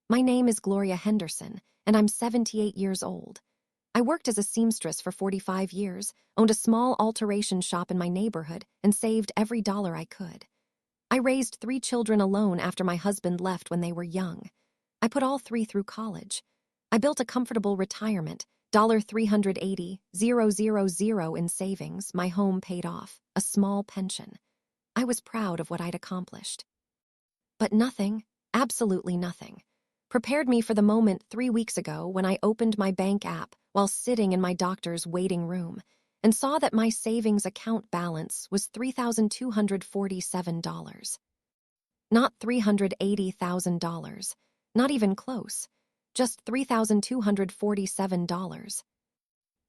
My name is Gloria Henderson, and I'm 78 years old. I worked as a seamstress for 45 years, owned a small alteration shop in my neighborhood, and saved every dollar I could. I raised 3 children alone after my husband left when they were young. I put all 3 through college. I built a comfortable retirement, $380,000 in savings, my home paid off, a small pension. I was proud of what I'd accomplished. But nothing, absolutely nothing, prepared me for the moment 3 weeks ago when I opened my bank app while sitting in my doctor's waiting room and saw that my savings account balance was $3,247. Not $380,000, not even close, just $3,247.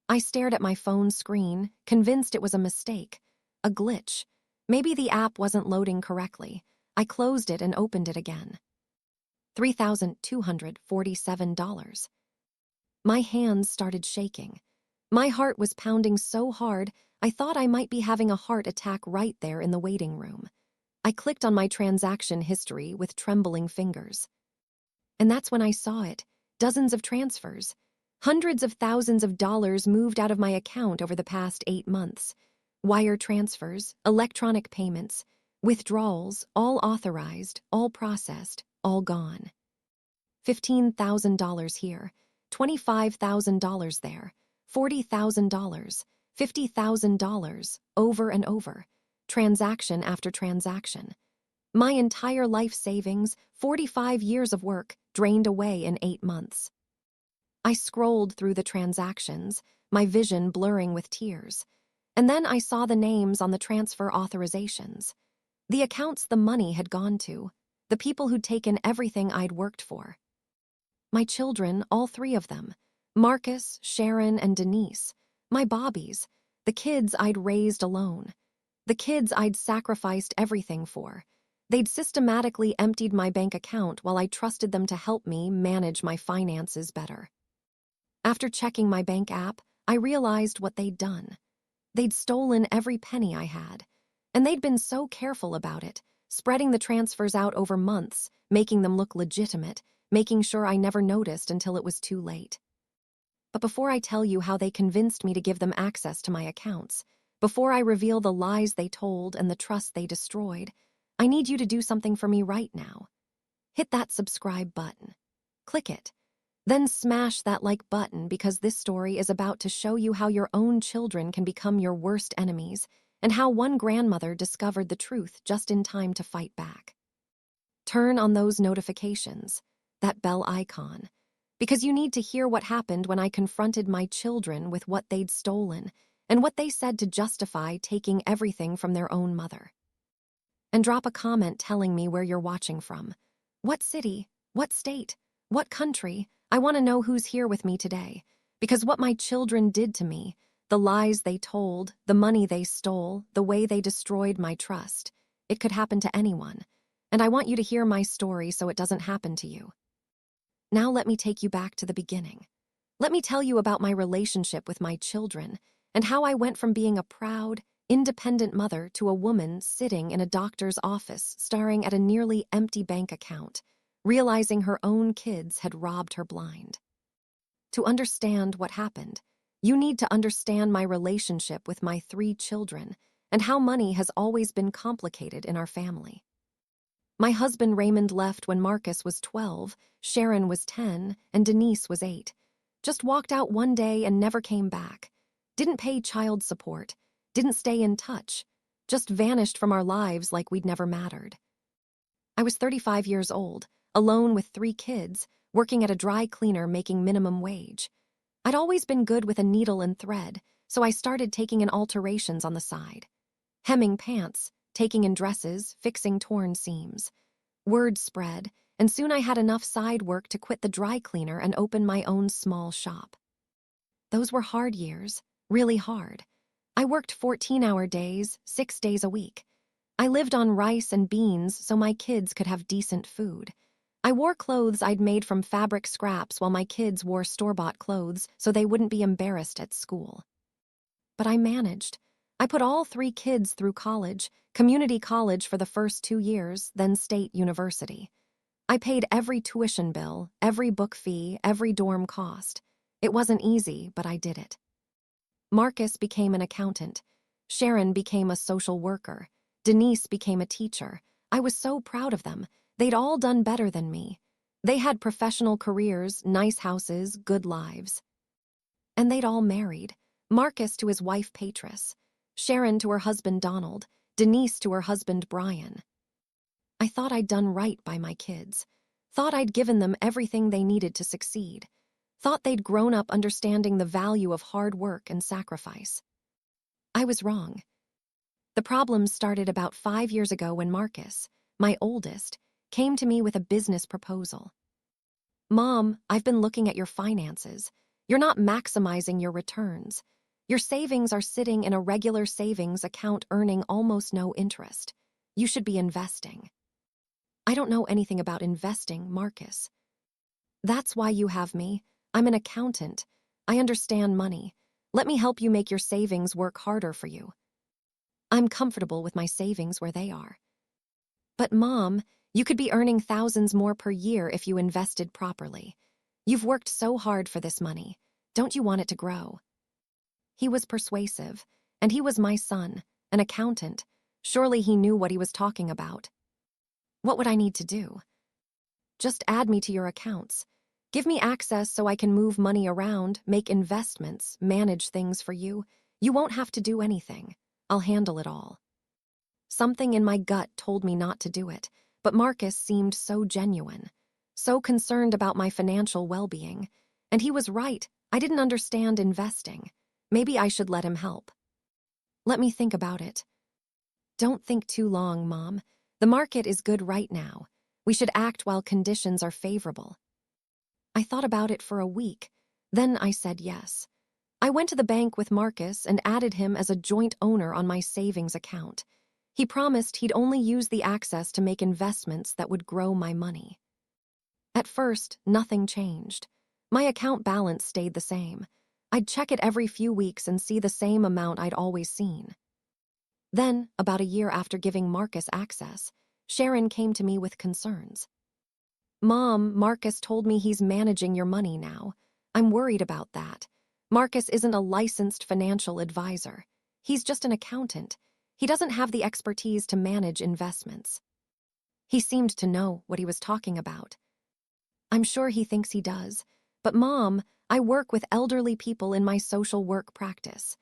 I stared at my phone screen, convinced it was a mistake, a glitch. Maybe the app wasn't loading correctly. I closed it and opened it again. $3,247. My hands started shaking. My heart was pounding so hard, I thought I might be having a heart attack right there in the waiting room. I clicked on my transaction history with trembling fingers. And that's when I saw it, dozens of transfers. Hundreds of thousands of dollars moved out of my account over the past 8 months. Wire transfers, electronic payments, withdrawals, all authorized, all processed, all gone. $15,000 here, $25,000 there, $40,000, $50,000, over and over, transaction after transaction. My entire life savings, 45 years of work, drained away in 8 months. I scrolled through the transactions, my vision blurring with tears. And then I saw the names on the transfer authorizations. The accounts the money had gone to, the people who'd taken everything I'd worked for. My children, all 3 of them, Marcus, Sharon, and Denise, my Bobbies, the kids I'd raised alone, the kids I'd sacrificed everything for. They'd systematically emptied my bank account while I trusted them to help me manage my finances better. After checking my bank app, I realized what they'd done. They'd stolen every penny I had, and they'd been so careful about it, spreading the transfers out over months, making them look legitimate, making sure I never noticed until it was too late. But before I tell you how they convinced me to give them access to my accounts, before I reveal the lies they told and the trust they destroyed, I need you to do something for me right now. Hit that subscribe button. Click it. Then smash that like button because this story is about to show you how your own children can become your worst enemies and how one grandmother discovered the truth just in time to fight back. Turn on those notifications, that bell icon, because you need to hear what happened when I confronted my children with what they'd stolen and what they said to justify taking everything from their own mother. And drop a comment telling me where you're watching from. What city? What state? What country? I want to know who's here with me today, because what my children did to me, the lies they told, the money they stole, the way they destroyed my trust, it could happen to anyone, and I want you to hear my story so it doesn't happen to you. Now let me take you back to the beginning. Let me tell you about my relationship with my children and how I went from being a proud, independent mother to a woman sitting in a doctor's office staring at a nearly empty bank account, realizing her own kids had robbed her blind. To understand what happened, you need to understand my relationship with my 3 children and how money has always been complicated in our family. My husband Raymond left when Marcus was 12, Sharon was 10, and Denise was 8. Just walked out one day and never came back. Didn't pay child support. Didn't stay in touch. Just vanished from our lives like we'd never mattered. I was 35 years old, alone with 3 kids, working at a dry cleaner making minimum wage. I'd always been good with a needle and thread, so I started taking in alterations on the side. Hemming pants, taking in dresses, fixing torn seams. Word spread, and soon I had enough side work to quit the dry cleaner and open my own small shop. Those were hard years, really hard. I worked 14-hour days, 6 days a week. I lived on rice and beans so my kids could have decent food. I wore clothes I'd made from fabric scraps while my kids wore store-bought clothes so they wouldn't be embarrassed at school. But I managed. I put all 3 kids through college, community college for the first 2 years, then state university. I paid every tuition bill, every book fee, every dorm cost. It wasn't easy, but I did it. Marcus became an accountant. Sharon became a social worker. Denise became a teacher. I was so proud of them. They'd all done better than me. They had professional careers, nice houses, good lives. And they'd all married. Marcus to his wife Patris, Sharon to her husband Donald, Denise to her husband Brian. I thought I'd done right by my kids. Thought I'd given them everything they needed to succeed. Thought they'd grown up understanding the value of hard work and sacrifice. I was wrong. The problems started about 5 years ago when Marcus, my oldest, came to me with a business proposal. "Mom, I've been looking at your finances. You're not maximizing your returns. Your savings are sitting in a regular savings account earning almost no interest. You should be investing." "I don't know anything about investing, Marcus." "That's why you have me. I'm an accountant. I understand money. Let me help you make your savings work harder for you. I'm comfortable with my savings where they are." "But Mom, you could be earning thousands more per year if you invested properly. You've worked so hard for this money. Don't you want it to grow?" He was persuasive, and he was my son, an accountant. Surely he knew what he was talking about. What would I need to do? "Just add me to your accounts. Give me access so I can move money around, make investments, manage things for you. You won't have to do anything. I'll handle it all." Something in my gut told me not to do it, but Marcus seemed so genuine, so concerned about my financial well-being. And he was right. I didn't understand investing. Maybe I should let him help. "Let me think about it." "Don't think too long, Mom. The market is good right now. We should act while conditions are favorable." I thought about it for a week. Then I said yes. I went to the bank with Marcus and added him as a joint owner on my savings account. He promised he'd only use the access to make investments that would grow my money. At first, nothing changed. My account balance stayed the same. I'd check it every few weeks and see the same amount I'd always seen. Then, about a year after giving Marcus access, Sharon came to me with concerns. "Mom, Marcus told me he's managing your money now. I'm worried about that. Marcus isn't a licensed financial advisor. He's just an accountant. He doesn't have the expertise to manage investments." He seemed to know what he was talking about. "I'm sure he thinks he does. But Mom, I work with elderly people in my social work practice.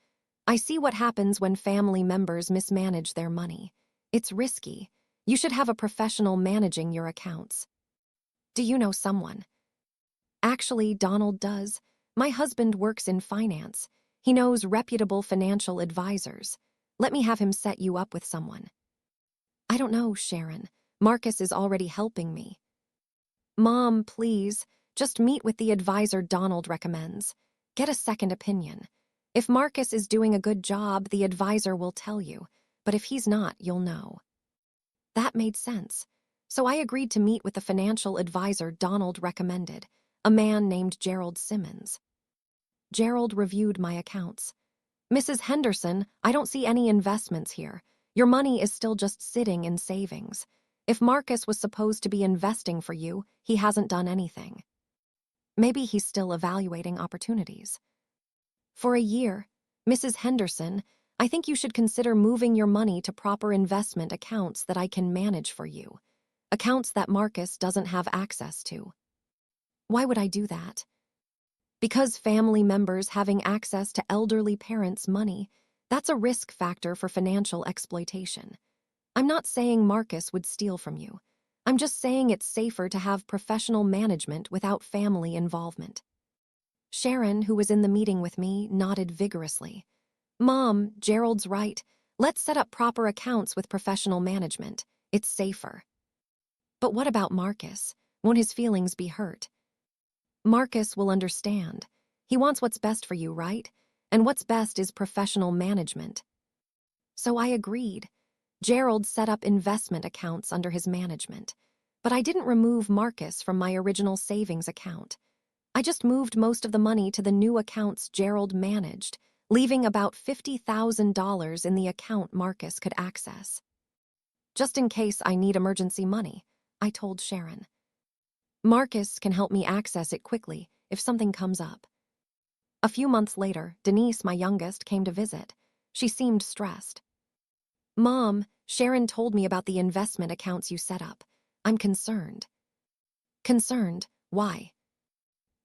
I see what happens when family members mismanage their money. It's risky. You should have a professional managing your accounts." "Do you know someone?" "Actually, Donald does. My husband works in finance. He knows reputable financial advisors. Let me have him set you up with someone." "I don't know, Sharon. Marcus is already helping me." "Mom, please, just meet with the advisor Donald recommends. Get a second opinion. If Marcus is doing a good job, the advisor will tell you. But if he's not, you'll know." That made sense. So I agreed to meet with the financial advisor Donald recommended, a man named Gerald Simmons. Gerald reviewed my accounts. "Mrs. Henderson, I don't see any investments here. Your money is still just sitting in savings. If Marcus was supposed to be investing for you, he hasn't done anything. Maybe he's still evaluating opportunities." "For a year, Mrs. Henderson, I think you should consider moving your money to proper investment accounts that I can manage for you. Accounts that Marcus doesn't have access to." "Why would I do that?" "Because family members having access to elderly parents' money, that's a risk factor for financial exploitation. I'm not saying Marcus would steal from you. I'm just saying it's safer to have professional management without family involvement." Sharon, who was in the meeting with me, nodded vigorously. "Mom, Gerald's right. Let's set up proper accounts with professional management. It's safer." "But what about Marcus? Won't his feelings be hurt?" "Marcus will understand. He wants what's best for you, right? And what's best is professional management." So I agreed. Gerald set up investment accounts under his management. But I didn't remove Marcus from my original savings account. I just moved most of the money to the new accounts Gerald managed, leaving about $50,000 in the account Marcus could access. "Just in case I need emergency money," I told Sharon. Marcus can help me access it quickly if something comes up. A few months later, Denise, my youngest, came to visit. She seemed stressed. Mom, Sharon told me about the investment accounts you set up. I'm concerned. Concerned? Why?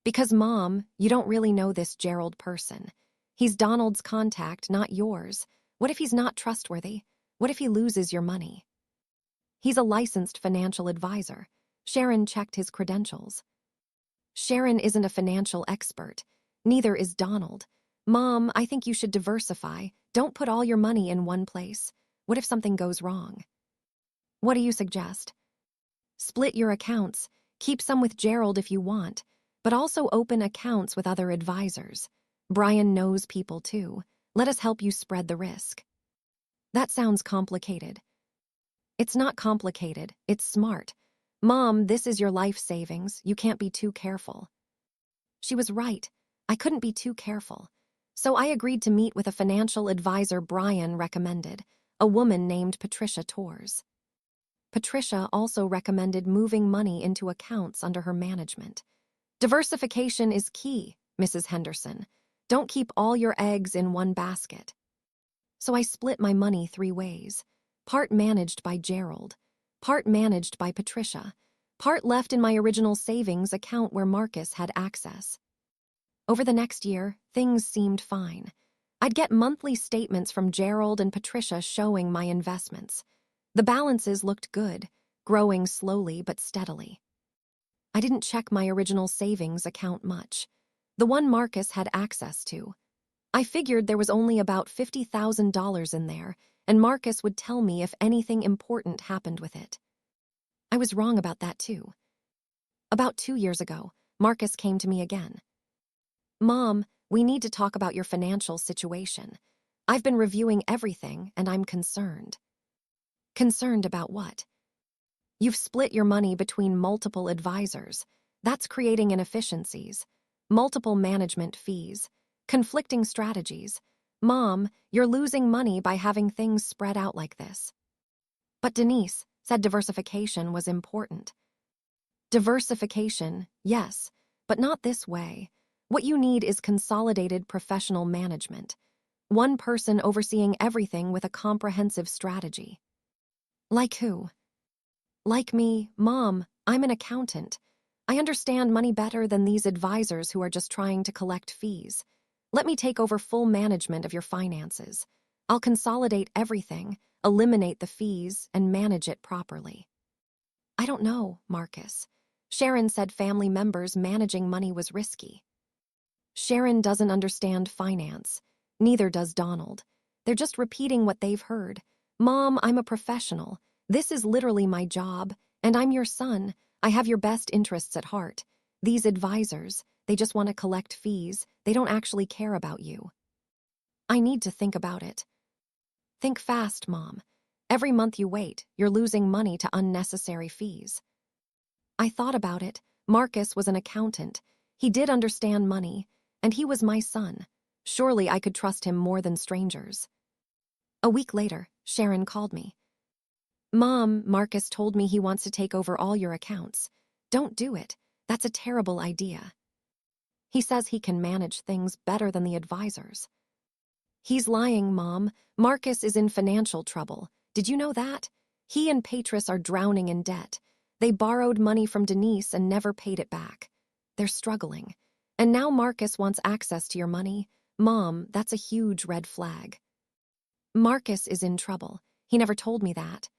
Because, Mom, you don't really know this Gerald person. He's Donald's contact, not yours. What if he's not trustworthy? What if he loses your money? He's a licensed financial advisor. Sharon checked his credentials. Sharon isn't a financial expert. Neither is Donald. Mom, I think you should diversify. Don't put all your money in one place. What if something goes wrong? What do you suggest? Split your accounts. Keep some with Gerald if you want, but also open accounts with other advisors. Brian knows people too. Let us help you spread the risk. That sounds complicated. It's not complicated, it's smart. Mom, this is your life savings. You can't be too careful. She was right. I couldn't be too careful. So I agreed to meet with a financial advisor Brian recommended, a woman named Patricia Torres. Patricia also recommended moving money into accounts under her management. Diversification is key, Mrs. Henderson. Don't keep all your eggs in one basket. So I split my money 3 ways. Part managed by Gerald, part managed by Patricia, part left in my original savings account where Marcus had access. Over the next year, things seemed fine. I'd get monthly statements from Gerald and Patricia showing my investments. The balances looked good, growing slowly but steadily. I didn't check my original savings account much, the one Marcus had access to. I figured there was only about $50,000 in there, and Marcus would tell me if anything important happened with it. I was wrong about that too. About 2 years ago, Marcus came to me again. Mom, we need to talk about your financial situation. I've been reviewing everything, and I'm concerned. Concerned about what? You've split your money between multiple advisors. That's creating inefficiencies, multiple management fees, conflicting strategies. Mom, you're losing money by having things spread out like this. But Denise said diversification was important. Diversification, yes, but not this way. What you need is consolidated professional management. One person overseeing everything with a comprehensive strategy. Like who? Like me, Mom, I'm an accountant. I understand money better than these advisors who are just trying to collect fees. Let me take over full management of your finances. I'll consolidate everything, eliminate the fees, and manage it properly. I don't know, Marcus. Sharon said family members managing money was risky. Sharon doesn't understand finance. Neither does Donald. They're just repeating what they've heard. Mom, I'm a professional. This is literally my job, and I'm your son. I have your best interests at heart. These advisors, they just want to collect fees. They don't actually care about you. I need to think about it. Think fast, Mom. Every month you wait, you're losing money to unnecessary fees. I thought about it. Marcus was an accountant. He did understand money, and he was my son. Surely I could trust him more than strangers. A week later, Sharon called me. Mom, Marcus told me he wants to take over all your accounts. Don't do it. That's a terrible idea. He says he can manage things better than the advisors. He's lying, Mom. Marcus is in financial trouble. Did you know that? He and Patris are drowning in debt. They borrowed money from Denise and never paid it back. They're struggling. And now Marcus wants access to your money. Mom, that's a huge red flag. Marcus is in trouble. He never told me that.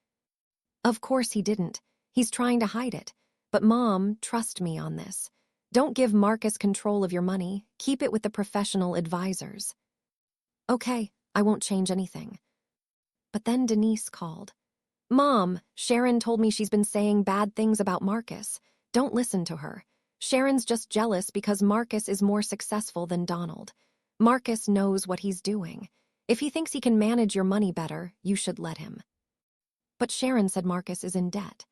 Of course he didn't. He's trying to hide it. But Mom, trust me on this. Don't give Marcus control of your money. Keep it with the professional advisors. Okay, I won't change anything. But then Denise called. Mom, Sharon told me she's been saying bad things about Marcus. Don't listen to her. Sharon's just jealous because Marcus is more successful than Donald. Marcus knows what he's doing. If he thinks he can manage your money better, you should let him. But Sharon said Marcus is in debt.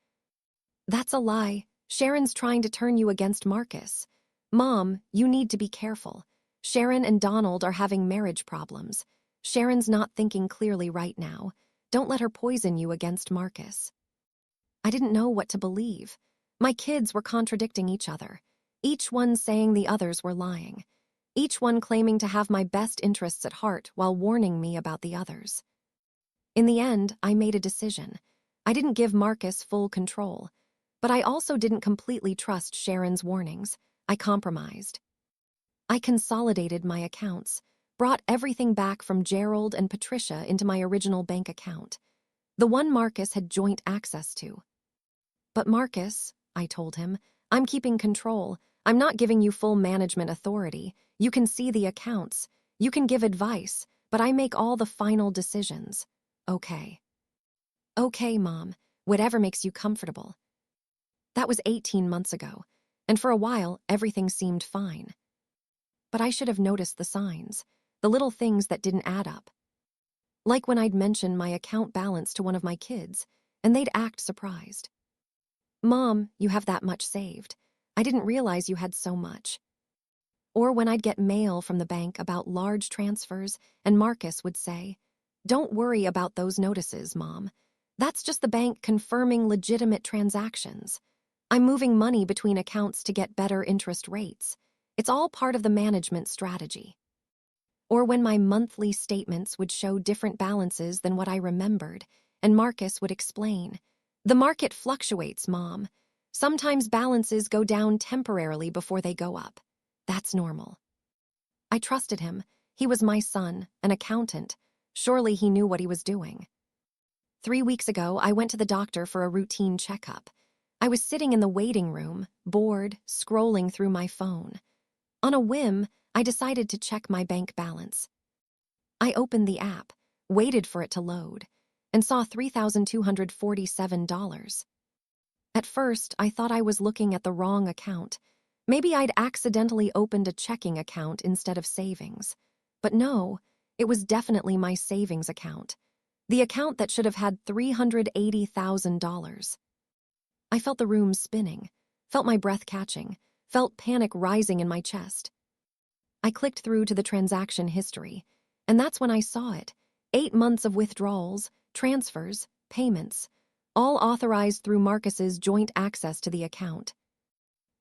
That's a lie. Sharon's trying to turn you against Marcus. Mom, you need to be careful. Sharon and Donald are having marriage problems. Sharon's not thinking clearly right now. Don't let her poison you against Marcus. I didn't know what to believe. My kids were contradicting each other, each one saying the others were lying, each one claiming to have my best interests at heart while warning me about the others. In the end, I made a decision. I didn't give Marcus full control, but I also didn't completely trust Sharon's warnings. I compromised. I consolidated my accounts, brought everything back from Gerald and Patricia into my original bank account, the one Marcus had joint access to. But Marcus, I told him, I'm keeping control. I'm not giving you full management authority. You can see the accounts. You can give advice, but I make all the final decisions. Okay. Okay, Mom. Whatever makes you comfortable. That was 18 months ago, and for a while, everything seemed fine. But I should have noticed the signs, the little things that didn't add up. Like when I'd mention my account balance to one of my kids, and they'd act surprised. Mom, you have that much saved. I didn't realize you had so much. Or when I'd get mail from the bank about large transfers, and Marcus would say, Don't worry about those notices, Mom. That's just the bank confirming legitimate transactions. I'm moving money between accounts to get better interest rates. It's all part of the management strategy. Or when my monthly statements would show different balances than what I remembered, and Marcus would explain, The market fluctuates, Mom. Sometimes balances go down temporarily before they go up. That's normal. I trusted him. He was my son, an accountant. Surely he knew what he was doing. 3 weeks ago, I went to the doctor for a routine checkup. I was sitting in the waiting room, bored, scrolling through my phone. On a whim, I decided to check my bank balance. I opened the app, waited for it to load, and saw $3,247. At first, I thought I was looking at the wrong account. Maybe I'd accidentally opened a checking account instead of savings. But no, it was definitely my savings account. The account that should have had $380,000. I felt the room spinning, felt my breath catching, felt panic rising in my chest. I clicked through to the transaction history, and that's when I saw it. 8 months of withdrawals, transfers, payments, all authorized through Marcus's joint access to the account.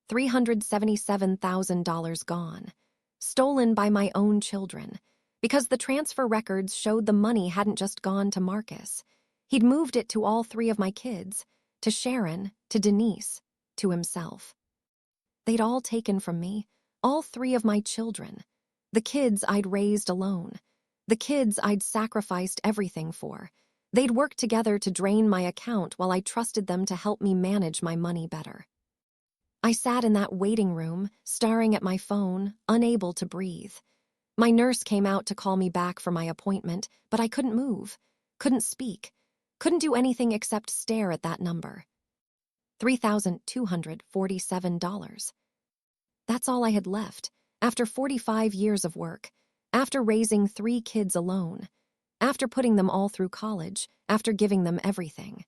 $377,000 gone, stolen by my own children, because the transfer records showed the money hadn't just gone to Marcus. He'd moved it to all 3 of my kids, to Sharon, to Denise, to himself. They'd all taken from me, all 3 of my children, the kids I'd raised alone, the kids I'd sacrificed everything for. They'd worked together to drain my account while I trusted them to help me manage my money better. I sat in that waiting room, staring at my phone, unable to breathe. My nurse came out to call me back for my appointment, but I couldn't move, couldn't speak, couldn't do anything except stare at that number. $3,247. That's all I had left, after 45 years of work, after raising 3 kids alone, after putting them all through college, after giving them everything.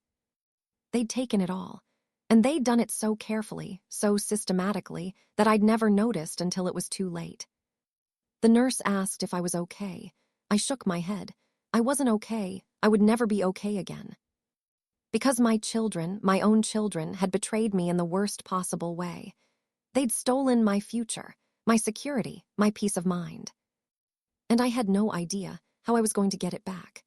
They'd taken it all, and they'd done it so carefully, so systematically, that I'd never noticed until it was too late. The nurse asked if I was okay. I shook my head. I wasn't okay. I would never be okay again. Because my children, my own children, had betrayed me in the worst possible way. They'd stolen my future, my security, my peace of mind. And I had no idea how I was going to get it back.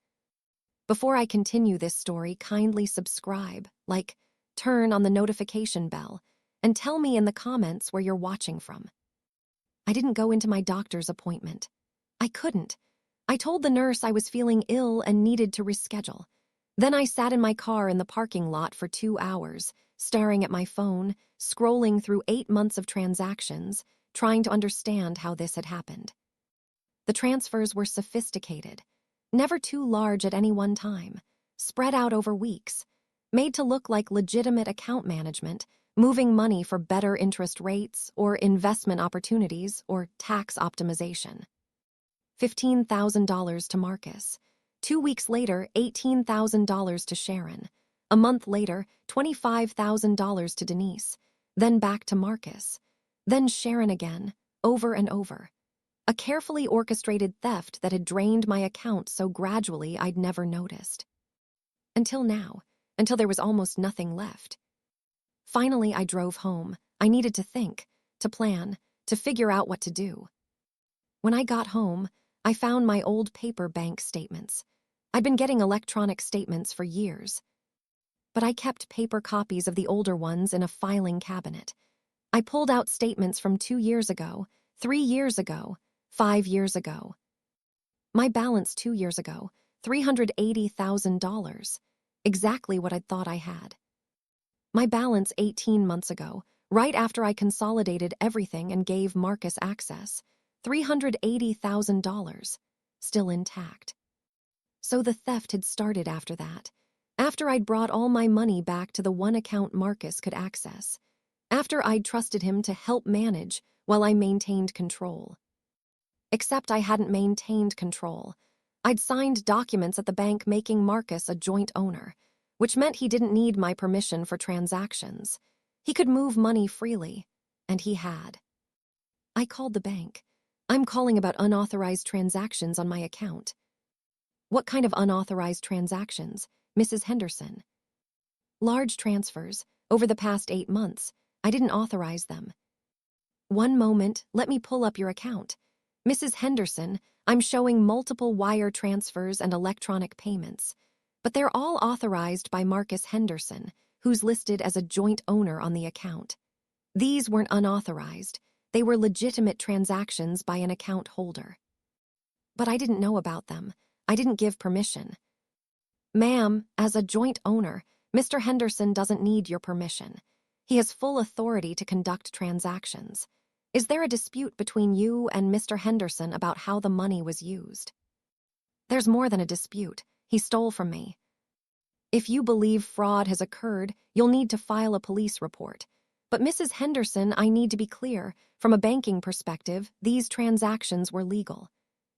Before I continue this story, kindly subscribe, like, turn on the notification bell, and tell me in the comments where you're watching from. I didn't go into my doctor's appointment. I couldn't. I told the nurse I was feeling ill and needed to reschedule. Then I sat in my car in the parking lot for 2 hours, staring at my phone, scrolling through 8 months of transactions, trying to understand how this had happened. The transfers were sophisticated, never too large at any one time, spread out over weeks, made to look like legitimate account management, moving money for better interest rates or investment opportunities or tax optimization. $15,000 to Marcus. 2 weeks later, $18,000 to Sharon. A month later, $25,000 to Denise. Then back to Marcus. Then Sharon again, over and over. A carefully orchestrated theft that had drained my account so gradually I'd never noticed. Until now, until there was almost nothing left. Finally, I drove home. I needed to think, to plan, to figure out what to do. When I got home, I found my old paper bank statements. I'd been getting electronic statements for years, but I kept paper copies of the older ones in a filing cabinet. I pulled out statements from 2 years ago, 3 years ago, 5 years ago. My balance 2 years ago, $380,000, exactly what I'd thought I had. My balance 18 months ago, right after I consolidated everything and gave Marcus access, $380,000, still intact. So the theft had started after that, after I'd brought all my money back to the one account Marcus could access, after I'd trusted him to help manage while I maintained control. Except I hadn't maintained control. I'd signed documents at the bank making Marcus a joint owner, which meant he didn't need my permission for transactions. He could move money freely, and he had. I called the bank. I'm calling about unauthorized transactions on my account. What kind of unauthorized transactions, Mrs. Henderson? Large transfers, over the past 8 months. I didn't authorize them. One moment, let me pull up your account. Mrs. Henderson, I'm showing multiple wire transfers and electronic payments, but they're all authorized by Marcus Henderson, who's listed as a joint owner on the account. These weren't unauthorized. They were legitimate transactions by an account holder. But I didn't know about them. I didn't give permission. Ma'am, as a joint owner, Mr. Henderson doesn't need your permission. He has full authority to conduct transactions. Is there a dispute between you and Mr. Henderson about how the money was used? There's more than a dispute. He stole from me. If you believe fraud has occurred, you'll need to file a police report. But Mrs. Henderson, I need to be clear, from a banking perspective, these transactions were legal.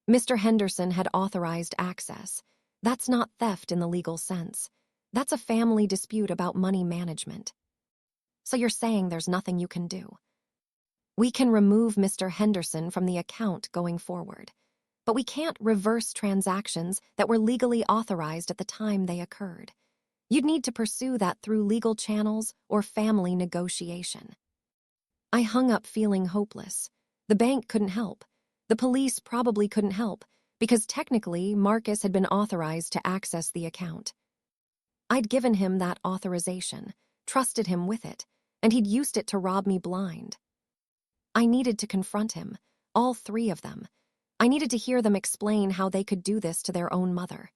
Mr. Henderson had authorized access. That's not theft in the legal sense. That's a family dispute about money management. So you're saying there's nothing you can do? We can remove Mr. Henderson from the account going forward, but we can't reverse transactions that were legally authorized at the time they occurred. You'd need to pursue that through legal channels or family negotiation. I hung up feeling hopeless. The bank couldn't help. The police probably couldn't help, because technically Marcus had been authorized to access the account. I'd given him that authorization, trusted him with it, and he'd used it to rob me blind. I needed to confront him, all 3 of them. I needed to hear them explain how they could do this to their own mother.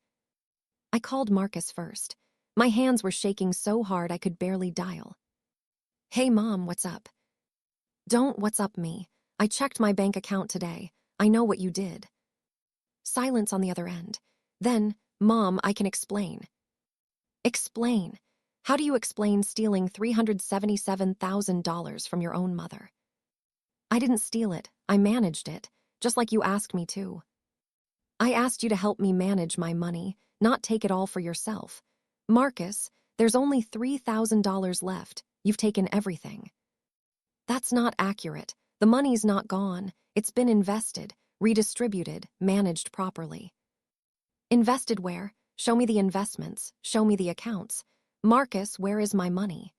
I called Marcus first. My hands were shaking so hard I could barely dial. Hey, Mom, what's up? Don't what's up me. I checked my bank account today. I know what you did. Silence on the other end. Then, Mom, I can explain. Explain? How do you explain stealing $377,000 from your own mother? I didn't steal it. I managed it, just like you asked me to. I asked you to help me manage my money, not take it all for yourself. Marcus, there's only $3,000 left. You've taken everything. That's not accurate. The money's not gone. It's been invested, redistributed, managed properly. Invested where? Show me the investments. Show me the accounts. Marcus, where is my money?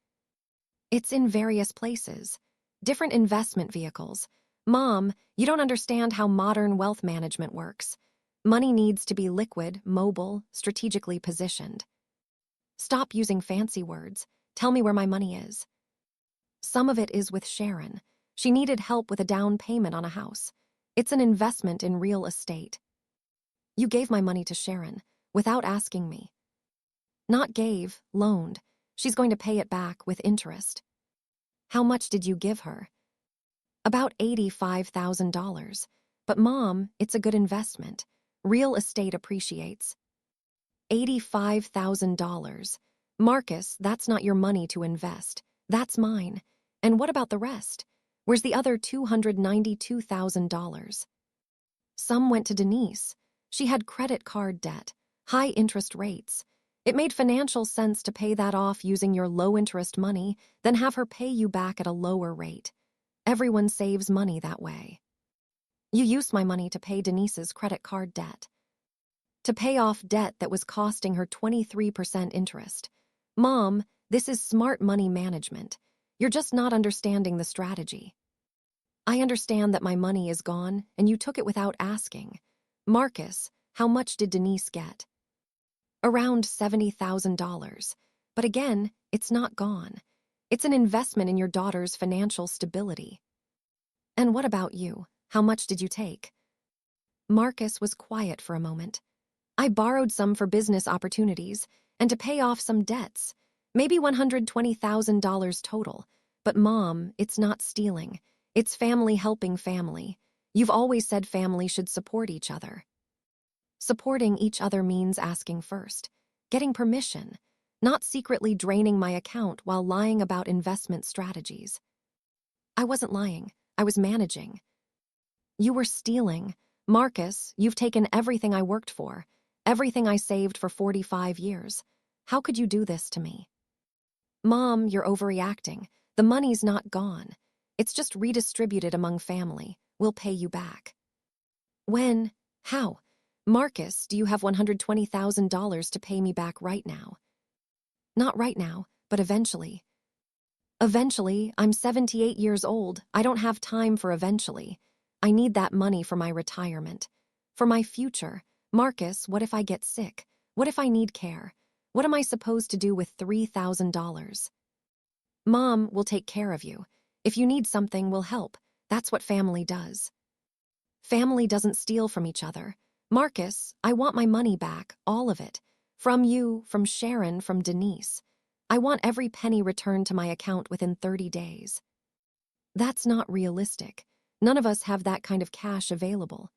It's in various places. Different investment vehicles. Mom, you don't understand how modern wealth management works. Money needs to be liquid, mobile, strategically positioned. Stop using fancy words. Tell me where my money is. Some of it is with Sharon. She needed help with a down payment on a house. It's an investment in real estate. You gave my money to Sharon, without asking me. Not gave, loaned. She's going to pay it back with interest. How much did you give her? About $85,000. But Mom, it's a good investment. Real estate appreciates. $85,000. Marcus, that's not your money to invest. That's mine. And what about the rest? Where's the other $292,000? Some went to Denise. She had credit card debt, high interest rates. It made financial sense to pay that off using your low-interest money, then have her pay you back at a lower rate. Everyone saves money that way. You used my money to pay Denise's credit card debt. To pay off debt that was costing her 23% interest. Mom, This is smart money management. You're just not understanding the strategy. I understand that my money is gone, and you took it without asking. Marcus, how much did Denise get? Around $70,000. But again, it's not gone. It's an investment in your daughter's financial stability. And what about you? How much did you take? Marcus was quiet for a moment. I borrowed some for business opportunities and to pay off some debts, maybe $120,000 total. But Mom, it's not stealing. It's family helping family. You've always said family should support each other. Supporting each other means asking first, getting permission, not secretly draining my account while lying about investment strategies. I wasn't lying. I was managing. You were stealing. Marcus, you've taken everything I worked for, everything I saved for 45 years. How could you do this to me? Mom, you're overreacting. The money's not gone. It's just redistributed among family. We'll pay you back. When? How? Marcus, do you have $120,000 to pay me back right now? Not right now, but eventually. Eventually, I'm 78 years old. I don't have time for eventually. I need that money for my retirement. For my future. Marcus, what if I get sick? What if I need care? What am I supposed to do with $3,000? Mom, we'll take care of you. If you need something, we'll help. That's what family does. Family doesn't steal from each other. Marcus, I want my money back, all of it. From you, from Sharon, from Denise. I want every penny returned to my account within 30 days. That's not realistic. None of us have that kind of cash available.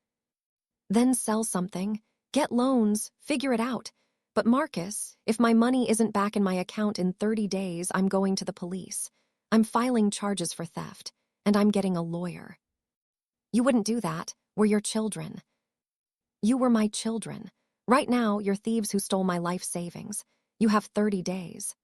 Then sell something, get loans, figure it out. But Marcus, if my money isn't back in my account in 30 days, I'm going to the police. I'm filing charges for theft, and I'm getting a lawyer. You wouldn't do that. We're your children. You were my children. Right now, you're thieves who stole my life savings. You have 30 days.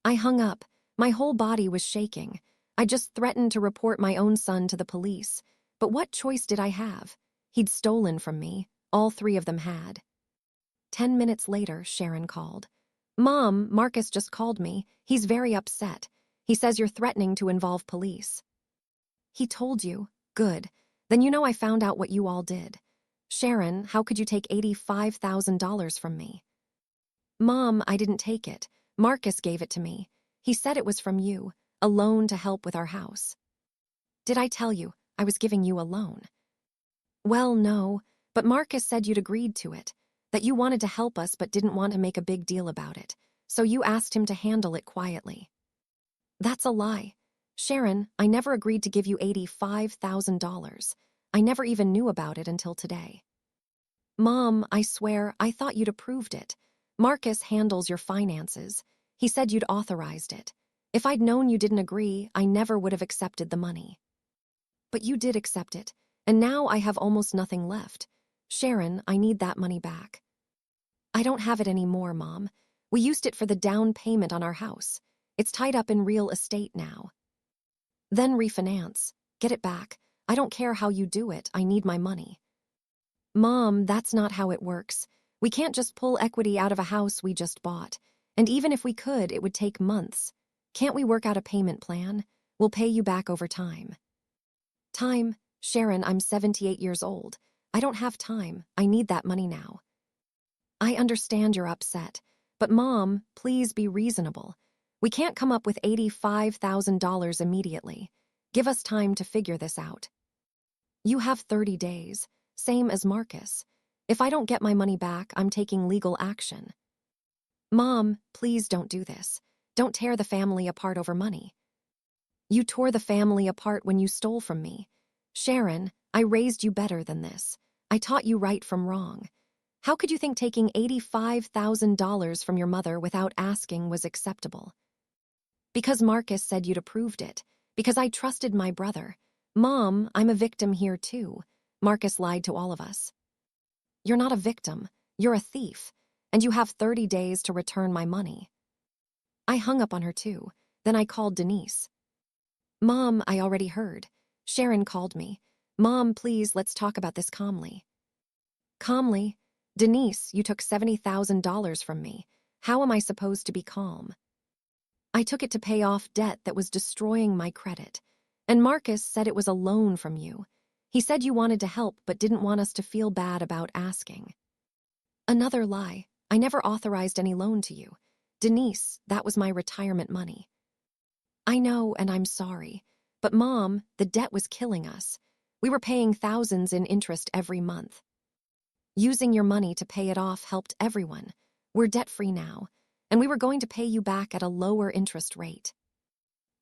I hung up. My whole body was shaking. I just threatened to report my own son to the police. But what choice did I have? He'd stolen from me. All three of them had. 10 minutes later, Sharon called. Mom, Marcus just called me. He's very upset. He says you're threatening to involve police. He told you? Good. Then you know I found out what you all did. Sharon, how could you take $85,000 from me? Mom, I didn't take it. Marcus gave it to me. He said it was from you, a loan to help with our house. Did I tell you I was giving you a loan? Well, no, but Marcus said you'd agreed to it, that you wanted to help us but didn't want to make a big deal about it, so you asked him to handle it quietly. That's a lie. Sharon, I never agreed to give you $85,000. I never even knew about it until today. Mom, I swear, I thought you'd approved it. Marcus handles your finances. He said you'd authorized it. If I'd known you didn't agree, I never would have accepted the money. But you did accept it, and now I have almost nothing left. Sharon, I need that money back. I don't have it anymore, Mom. We used it for the down payment on our house. It's tied up in real estate now. Then refinance. Get it back. I don't care how you do it. I need my money. Mom, that's not how it works. We can't just pull equity out of a house we just bought. And even if we could, it would take months. Can't we work out a payment plan? We'll pay you back over time. Time? Sharon, I'm 78 years old. I don't have time. I need that money now. I understand you're upset. But Mom, please be reasonable. We can't come up with $85,000 immediately. Give us time to figure this out. You have 30 days, same as Marcus. If I don't get my money back, I'm taking legal action. Mom, please don't do this. Don't tear the family apart over money. You tore the family apart when you stole from me. Sharon, I raised you better than this. I taught you right from wrong. How could you think taking $85,000 from your mother without asking was acceptable? Because Marcus said you'd approved it. Because I trusted my brother. Mom, I'm a victim here too. Marcus lied to all of us. You're not a victim. You're a thief. And you have 30 days to return my money. I hung up on her too. Then I called Denise. Mom, I already heard. Sharon called me. Mom, please, let's talk about this calmly. Calmly? Denise, you took $70,000 from me. How am I supposed to be calm? I took it to pay off debt that was destroying my credit. And Marcus said it was a loan from you. He said you wanted to help but didn't want us to feel bad about asking. Another lie. I never authorized any loan to you. Denise, that was my retirement money. I know, and I'm sorry. But Mom, the debt was killing us. We were paying thousands in interest every month. Using your money to pay it off helped everyone. We're debt-free now, and we were going to pay you back at a lower interest rate.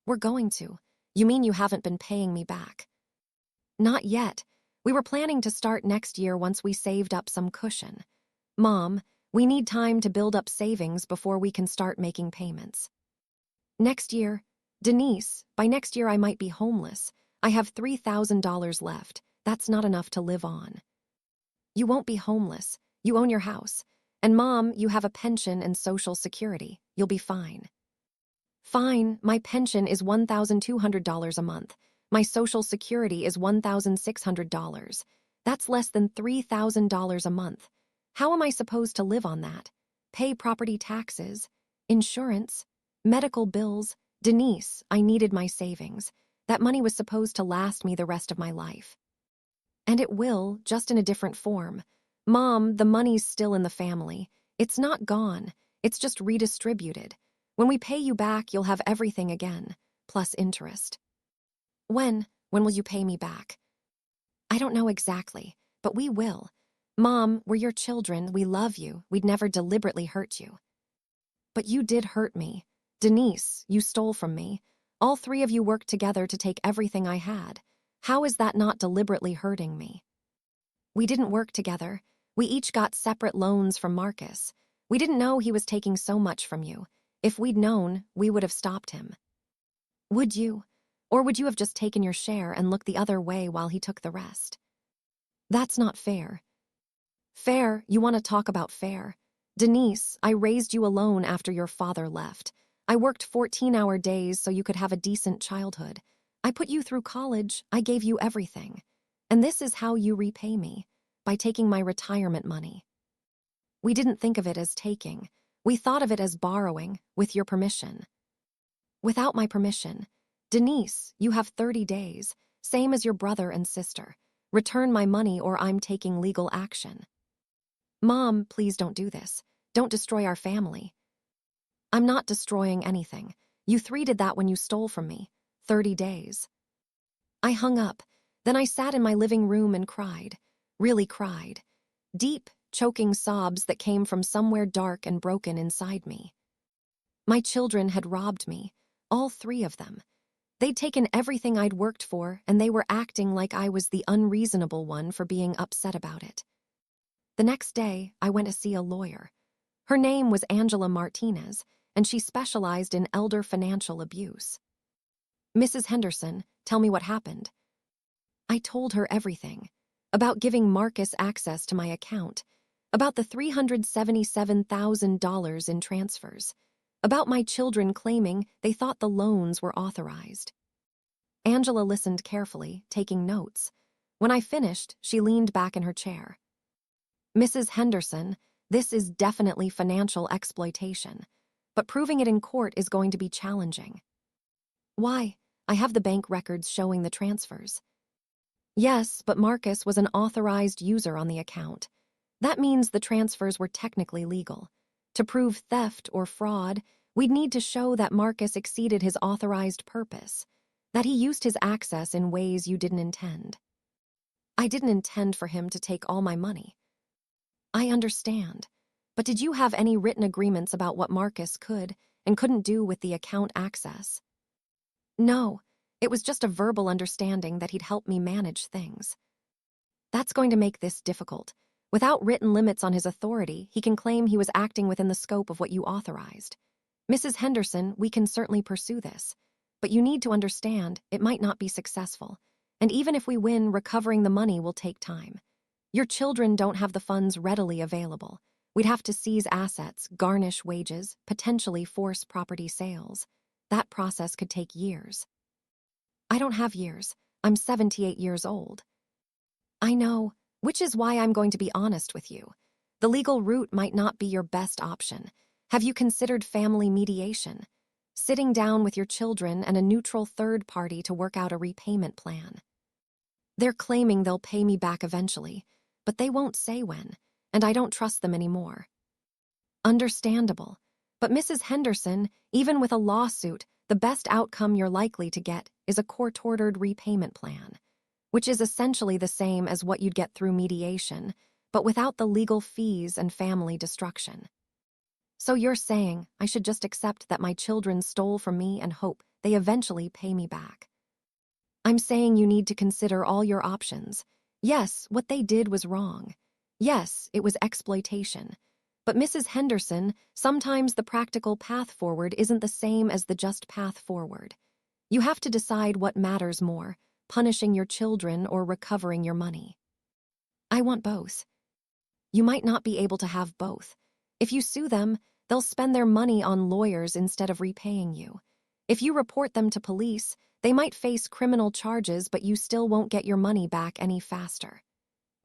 We're going to. You mean you haven't been paying me back? Not yet. We were planning to start next year once we saved up some cushion. Mom, we need time to build up savings before we can start making payments. Next year? Denise, by next year I might be homeless. I have $3,000 left. That's not enough to live on. You won't be homeless. You own your house. And Mom, you have a pension and Social Security. You'll be fine. Fine, my pension is $1,200 a month. My Social Security is $1,600. That's less than $3,000 a month. How am I supposed to live on that? Pay property taxes, insurance, medical bills. Denise, I needed my savings. That money was supposed to last me the rest of my life. And it will, just in a different form. Mom, the money's still in the family. It's not gone. It's just redistributed. When we pay you back, you'll have everything again, plus interest. When will you pay me back? I don't know exactly, but we will. Mom, we're your children. We love you. We'd never deliberately hurt you. But you did hurt me. Denise, you stole from me. All three of you worked together to take everything I had. How is that not deliberately hurting me? We didn't work together. We each got separate loans from Marcus. We didn't know he was taking so much from you. If we'd known, we would have stopped him. Would you? Or would you have just taken your share and looked the other way while he took the rest? That's not fair. Fair? You want to talk about fair? Denise, I raised you alone after your father left. I worked 14-hour days so you could have a decent childhood. I put you through college. I gave you everything. And this is how you repay me, by taking my retirement money. We didn't think of it as taking. We thought of it as borrowing, with your permission. Without my permission. Denise, you have 30 days, same as your brother and sister. Return my money or I'm taking legal action. Mom, please don't do this. Don't destroy our family. I'm not destroying anything. You three did that when you stole from me. 30 days. I hung up. Then I sat in my living room and cried. Really cried. Deep, choking sobs that came from somewhere dark and broken inside me. My children had robbed me, all three of them. They'd taken everything I'd worked for, and they were acting like I was the unreasonable one for being upset about it. The next day, I went to see a lawyer. Her name was Angela Martinez, and she specialized in elder financial abuse. Mrs. Henderson, tell me what happened. I told her everything. About giving Marcus access to my account. About the $377,000 in transfers. About my children claiming they thought the loans were authorized. Angela listened carefully, taking notes. When I finished, she leaned back in her chair. Mrs. Henderson, this is definitely financial exploitation, but proving it in court is going to be challenging. Why? I have the bank records showing the transfers. Yes, but Marcus was an authorized user on the account. That means the transfers were technically legal. To prove theft or fraud, we'd need to show that Marcus exceeded his authorized purpose, that he used his access in ways you didn't intend. I didn't intend for him to take all my money. I understand. But did you have any written agreements about what Marcus could and couldn't do with the account access? No, it was just a verbal understanding that he'd help me manage things. That's going to make this difficult. Without written limits on his authority, he can claim he was acting within the scope of what you authorized. Mrs. Henderson, we can certainly pursue this. But you need to understand, it might not be successful. And even if we win, recovering the money will take time. Your children don't have the funds readily available. We'd have to seize assets, garnish wages, potentially force property sales. That process could take years. I don't have years. I'm 78 years old. I know, which is why I'm going to be honest with you. The legal route might not be your best option. Have you considered family mediation? Sitting down with your children and a neutral third party to work out a repayment plan. They're claiming they'll pay me back eventually, but they won't say when, and I don't trust them anymore. Understandable. But Mrs. Henderson, even with a lawsuit, the best outcome you're likely to get is a court-ordered repayment plan, which is essentially the same as what you'd get through mediation, but without the legal fees and family destruction. So you're saying I should just accept that my children stole from me and hope they eventually pay me back. I'm saying you need to consider all your options. Yes, what they did was wrong. Yes, it was exploitation. But Mrs. Henderson, sometimes the practical path forward isn't the same as the just path forward. You have to decide what matters more, punishing your children or recovering your money. I want both. You might not be able to have both. If you sue them, they'll spend their money on lawyers instead of repaying you. If you report them to police, they might face criminal charges, but you still won't get your money back any faster.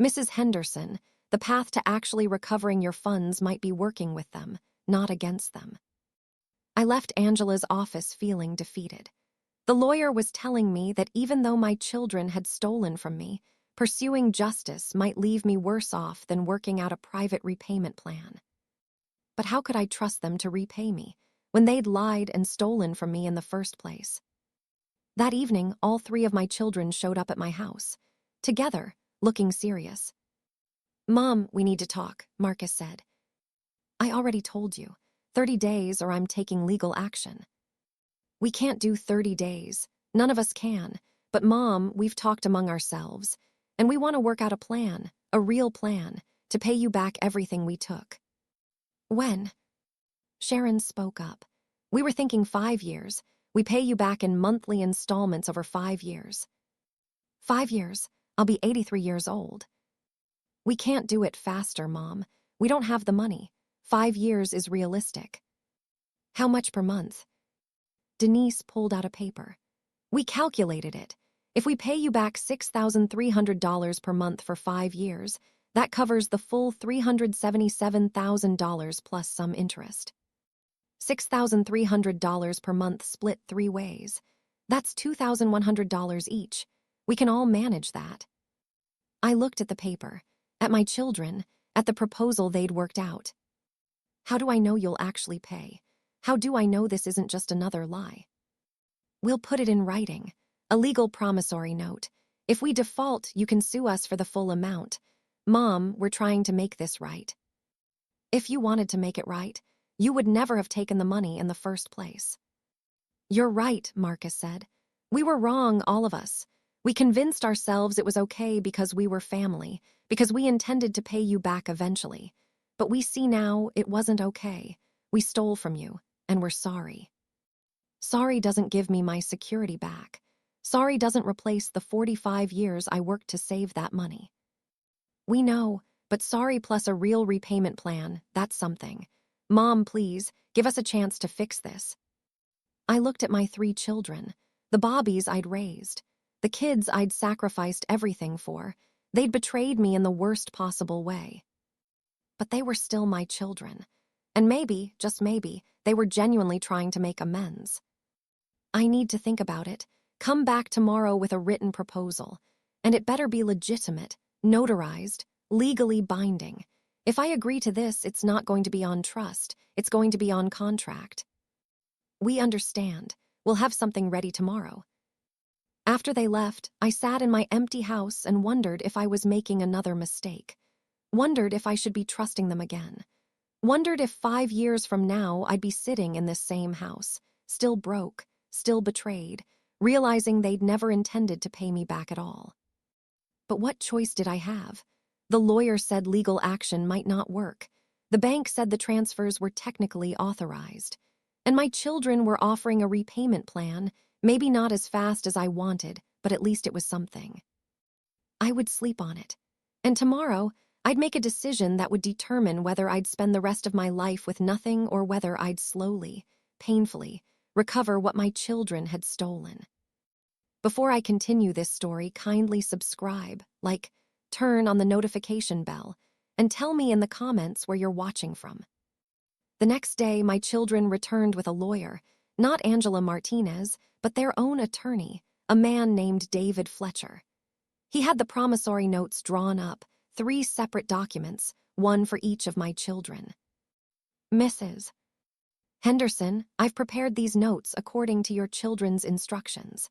Mrs. Henderson, the path to actually recovering your funds might be working with them, not against them. I left Angela's office feeling defeated. The lawyer was telling me that even though my children had stolen from me, pursuing justice might leave me worse off than working out a private repayment plan. But how could I trust them to repay me when they'd lied and stolen from me in the first place? That evening, all 3 of my children showed up at my house, together, looking serious. "Mom, we need to talk," Marcus said. "I already told you, 30 days or I'm taking legal action." "We can't do 30 days. None of us can. But Mom, we've talked among ourselves, and we want to work out a plan, a real plan, to pay you back everything we took." "When?" Sharon spoke up. "We were thinking 5 years. We pay you back in monthly installments over 5 years. 5 years? I'll be 83 years old. We can't do it faster, Mom. We don't have the money. 5 years is realistic." "How much per month?" Denise pulled out a paper. "We calculated it. If we pay you back $6,300 per month for 5 years, that covers the full $377,000 plus some interest. $6,300 per month split 3 ways. That's $2,100 each. We can all manage that." I looked at the paper, at my children, at the proposal they'd worked out. "How do I know you'll actually pay? How do I know this isn't just another lie?" "We'll put it in writing, a legal promissory note. If we default, you can sue us for the full amount. Mom, we're trying to make this right." "If you wanted to make it right, you would never have taken the money in the first place." "You're right," Marcus said. "We were wrong, all of us. We convinced ourselves it was okay because we were family, because we intended to pay you back eventually. But we see now it wasn't okay. We stole from you, and we're sorry." Sorry doesn't give me my security back. Sorry doesn't replace the 45 years I worked to save that money. "We know, but sorry plus a real repayment plan, that's something. Mom, please, give us a chance to fix this." I looked at my 3 children, the Bobbies I'd raised, the kids I'd sacrificed everything for. They'd betrayed me in the worst possible way. But they were still my children, and maybe, just maybe, they were genuinely trying to make amends. "I need to think about it. Come back tomorrow with a written proposal, and it better be legitimate, notarized, legally binding. If I agree to this, it's not going to be on trust, it's going to be on contract." "We understand. We'll have something ready tomorrow." After they left, I sat in my empty house and wondered if I was making another mistake. Wondered if I should be trusting them again. Wondered if 5 years from now I'd be sitting in this same house, still broke, still betrayed, realizing they'd never intended to pay me back at all. But what choice did I have? The lawyer said legal action might not work. The bank said the transfers were technically authorized. And my children were offering a repayment plan, maybe not as fast as I wanted, but at least it was something. I would sleep on it. And tomorrow, I'd make a decision that would determine whether I'd spend the rest of my life with nothing or whether I'd slowly, painfully, recover what my children had stolen. Before I continue this story, kindly subscribe, turn on the notification bell, and tell me in the comments where you're watching from. The next day, my children returned with a lawyer, Not Angela Martinez, but their own attorney, a man named David Fletcher. He had the promissory notes drawn up, 3 separate documents, one for each of my children. Mrs. Henderson, I've prepared these notes according to your children's instructions.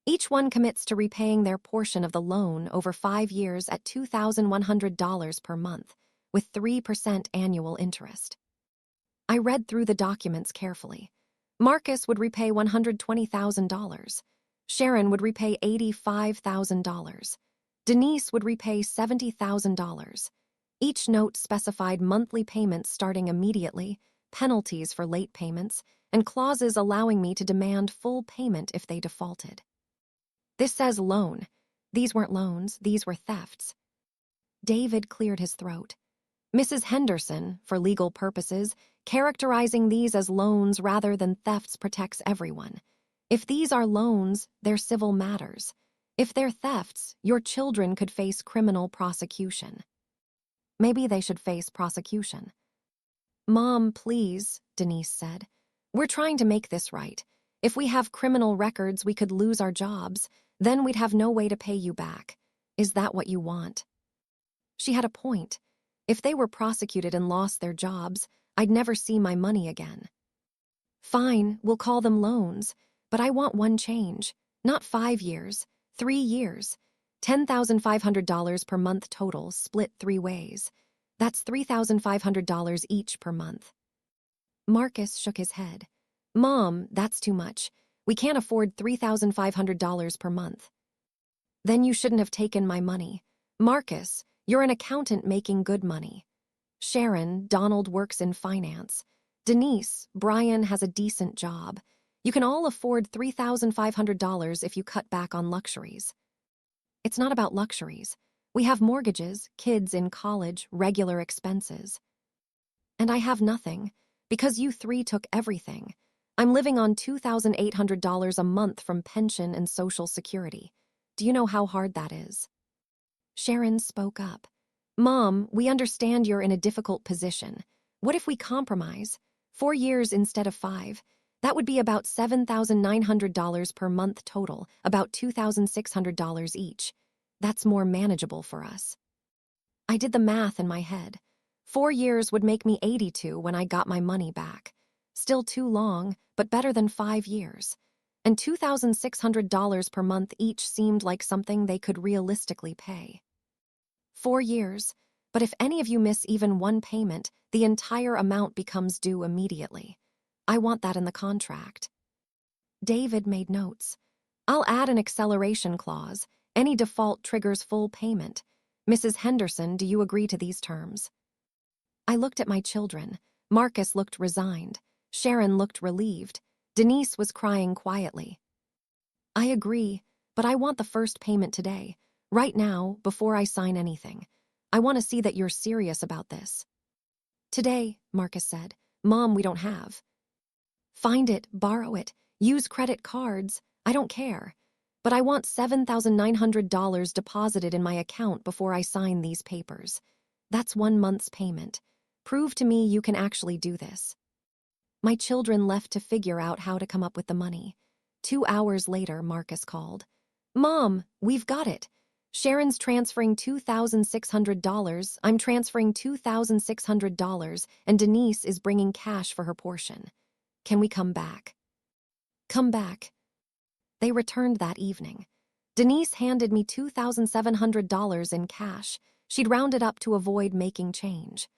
Each one commits to repaying their portion of the loan over 5 years at $2,100 per month, with 3% annual interest. I read through the documents carefully. Marcus would repay $120,000. Sharon would repay $85,000. Denise would repay $70,000. Each note specified monthly payments starting immediately, penalties for late payments, and clauses allowing me to demand full payment if they defaulted. This says loan. These weren't loans, these were thefts. David cleared his throat. Mrs. Henderson, for legal purposes, characterizing these as loans rather than thefts protects everyone. If these are loans, they're civil matters. If they're thefts, your children could face criminal prosecution. Maybe they should face prosecution. Mom, please, Denise said. We're trying to make this right. If we have criminal records, we could lose our jobs. Then we'd have no way to pay you back. Is that what you want? She had a point. If they were prosecuted and lost their jobs, I'd never see my money again. Fine, we'll call them loans, but I want one change. Not 5 years, 3 years. $10,500 per month total, split 3 ways. That's $3,500 each per month. Marcus shook his head. Mom, that's too much. We can't afford $3,500 per month. Then you shouldn't have taken my money. Marcus, you're an accountant making good money. Sharon, Donald works in finance. Denise, Brian has a decent job. You can all afford $3,500 if you cut back on luxuries. It's not about luxuries. We have mortgages, kids in college, regular expenses. And I have nothing, because you 3 took everything. I'm living on $2,800 a month from pension and Social Security. Do you know how hard that is? Sharon spoke up. Mom, we understand you're in a difficult position. What if we compromise? 4 years instead of 5. That would be about $7,900 per month total, about $2,600 each. That's more manageable for us. I did the math in my head. 4 years would make me 82 when I got my money back. Still too long, but better than 5 years. And $2,600 per month each seemed like something they could realistically pay. 4 years, but if any of you miss even one payment, the entire amount becomes due immediately. I want that in the contract. David made notes. I'll add an acceleration clause. Any default triggers full payment. Mrs. Henderson, do you agree to these terms? I looked at my children. Marcus looked resigned. Sharon looked relieved. Denise was crying quietly. I agree, but I want the first payment today. Right now, before I sign anything. I want to see that you're serious about this. Today, Marcus said. Mom, we don't have. Find it, borrow it, use credit cards. I don't care. But I want $7,900 deposited in my account before I sign these papers. That's 1 month's payment. Prove to me you can actually do this. My children left to figure out how to come up with the money. 2 hours later, Marcus called. Mom, we've got it. Sharon's transferring $2,600, I'm transferring $2,600, and Denise is bringing cash for her portion. Can we come back? Come back. They returned that evening. Denise handed me $2,700 in cash. She'd rounded up to avoid making change.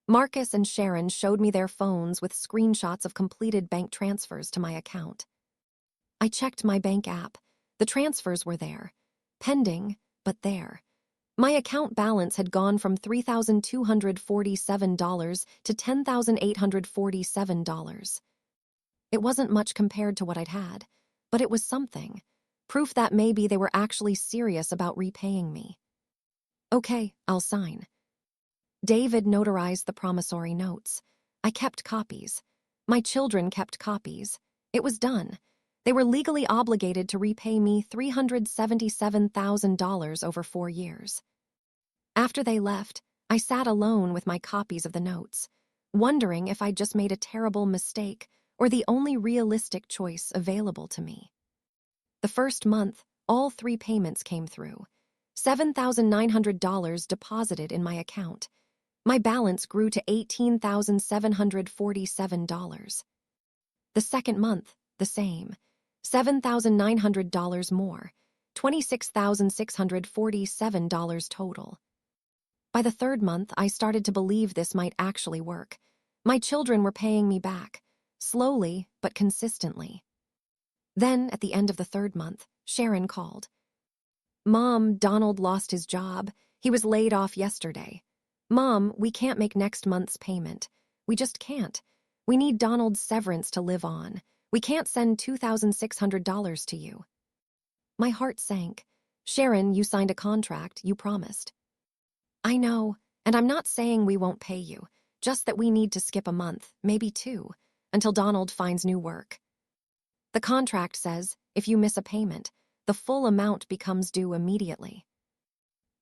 Marcus and Sharon showed me their phones with screenshots of completed bank transfers to my account. I checked my bank app. The transfers were there. Pending, but there. My account balance had gone from $3,247 to $10,847. It wasn't much compared to what I'd had, but it was something. Proof that maybe they were actually serious about repaying me. Okay, I'll sign. David notarized the promissory notes. I kept copies. My children kept copies. It was done. They were legally obligated to repay me $377,000 over 4 years. After they left, I sat alone with my copies of the notes, wondering if I'd just made a terrible mistake or the only realistic choice available to me. The first month, all 3 payments came through. $7,900 deposited in my account. My balance grew to $18,747. The second month, the same. $7,900 more. $26,647 total. By the third month, I started to believe this might actually work. My children were paying me back, slowly but consistently. Then, at the end of the third month, Sharon called. "Mom, Donald lost his job. He was laid off yesterday. Mom, we can't make next month's payment. We just can't. We need Donald's severance to live on. We can't send $2,600 to you." My heart sank. "Sharon, you signed a contract, you promised." "I know, and I'm not saying we won't pay you, just that we need to skip a month, maybe 2, until Donald finds new work. The contract says, if you miss a payment, the full amount becomes due immediately."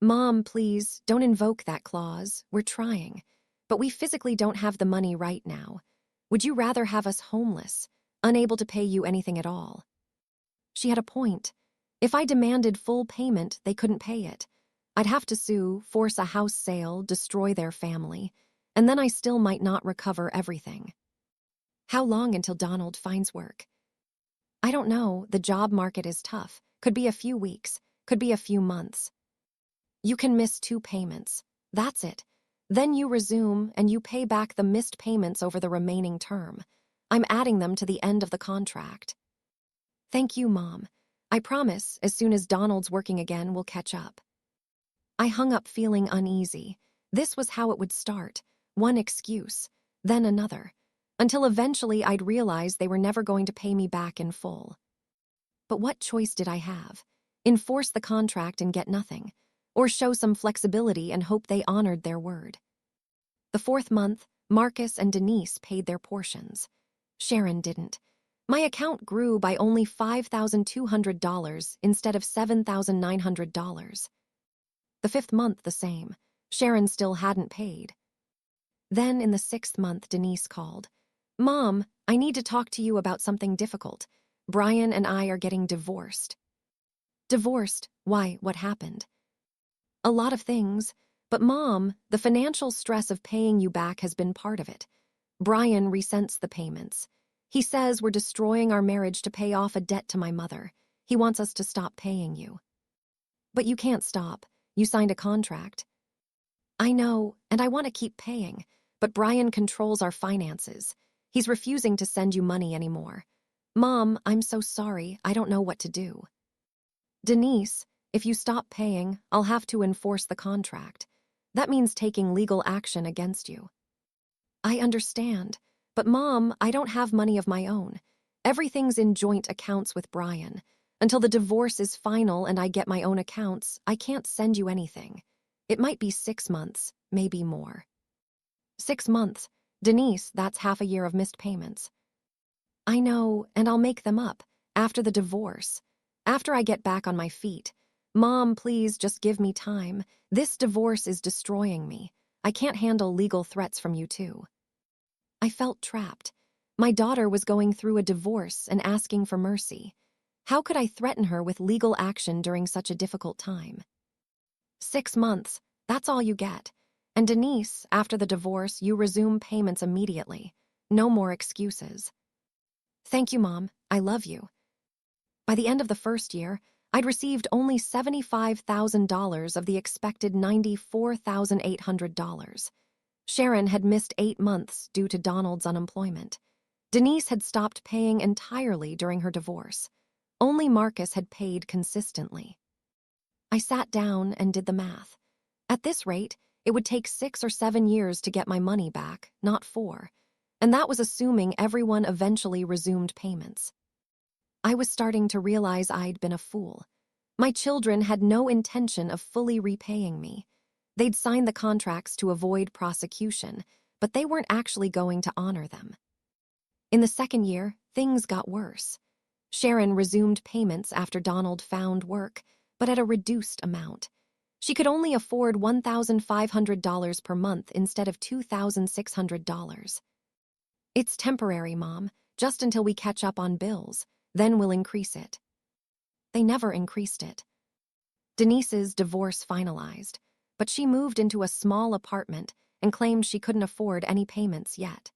"Mom, please, don't invoke that clause. We're trying. But we physically don't have the money right now. Would you rather have us homeless, unable to pay you anything at all?" She had a point. If I demanded full payment, they couldn't pay it. I'd have to sue, force a house sale, destroy their family, and then I still might not recover everything. "How long until Donald finds work?" "I don't know. The job market is tough. Could be a few weeks, could be a few months." "You can miss 2 payments. That's it. Then you resume and you pay back the missed payments over the remaining term. I'm adding them to the end of the contract." "Thank you, Mom. I promise, as soon as Donald's working again, we'll catch up." I hung up feeling uneasy. This was how it would start. One excuse, then another, until eventually I'd realize they were never going to pay me back in full. But what choice did I have? Enforce the contract and get nothing, or show some flexibility and hope they honored their word? The fourth month, Marcus and Denise paid their portions. Sharon didn't. My account grew by only $5,200 instead of $7,900. The fifth month, the same. Sharon still hadn't paid. Then, in the sixth month, Denise called. "Mom, I need to talk to you about something difficult. Brian and I are getting divorced." "Divorced? Why, what happened?" "A lot of things. But Mom, the financial stress of paying you back has been part of it. Brian resents the payments. He says we're destroying our marriage to pay off a debt to my mother. He wants us to stop paying you." "But you can't stop. You signed a contract." "I know, and I want to keep paying, but Brian controls our finances. He's refusing to send you money anymore. Mom, I'm so sorry. I don't know what to do." "Denise, if you stop paying, I'll have to enforce the contract. That means taking legal action against you." "I understand, but Mom, I don't have money of my own. Everything's in joint accounts with Brian. Until the divorce is final and I get my own accounts, I can't send you anything. It might be 6 months, maybe more." 6 months? Denise, that's half a year of missed payments." "I know, and I'll make them up. After the divorce. After I get back on my feet. Mom, please just give me time. This divorce is destroying me. I can't handle legal threats from you too." I felt trapped. My daughter was going through a divorce and asking for mercy. How could I threaten her with legal action during such a difficult time? 6 months, that's all you get. And Denise, after the divorce, you resume payments immediately. No more excuses. "Thank you, Mom. I love you." By the end of the first year, I'd received only $75,000 of the expected $94,800. Sharon had missed 8 months due to Donald's unemployment. Denise had stopped paying entirely during her divorce. Only Marcus had paid consistently. I sat down and did the math. At this rate, it would take 6 or 7 years to get my money back, not 4. And that was assuming everyone eventually resumed payments. I was starting to realize I'd been a fool. My children had no intention of fully repaying me. They'd signed the contracts to avoid prosecution, but they weren't actually going to honor them. In the second year, things got worse. Sharon resumed payments after Donald found work, but at a reduced amount. She could only afford $1,500 per month instead of $2,600. "It's temporary, Mom. just until we catch up on bills, then we'll increase it. They never increased it. Denise's divorce finalized, but she moved into a small apartment and claimed she couldn't afford any payments yet.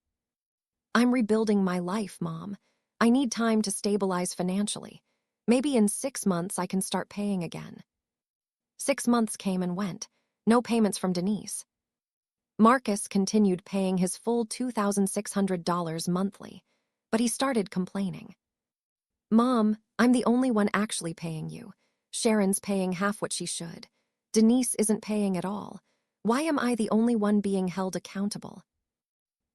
I'm rebuilding my life, Mom. I need time to stabilize financially. Maybe in 6 months I can start paying again. 6 months came and went. No payments from Denise. Marcus continued paying his full $2,600 monthly, but he started complaining. Mom, I'm the only one actually paying you. Sharon's paying half what she should. Denise isn't paying at all. Why am I the only one being held accountable?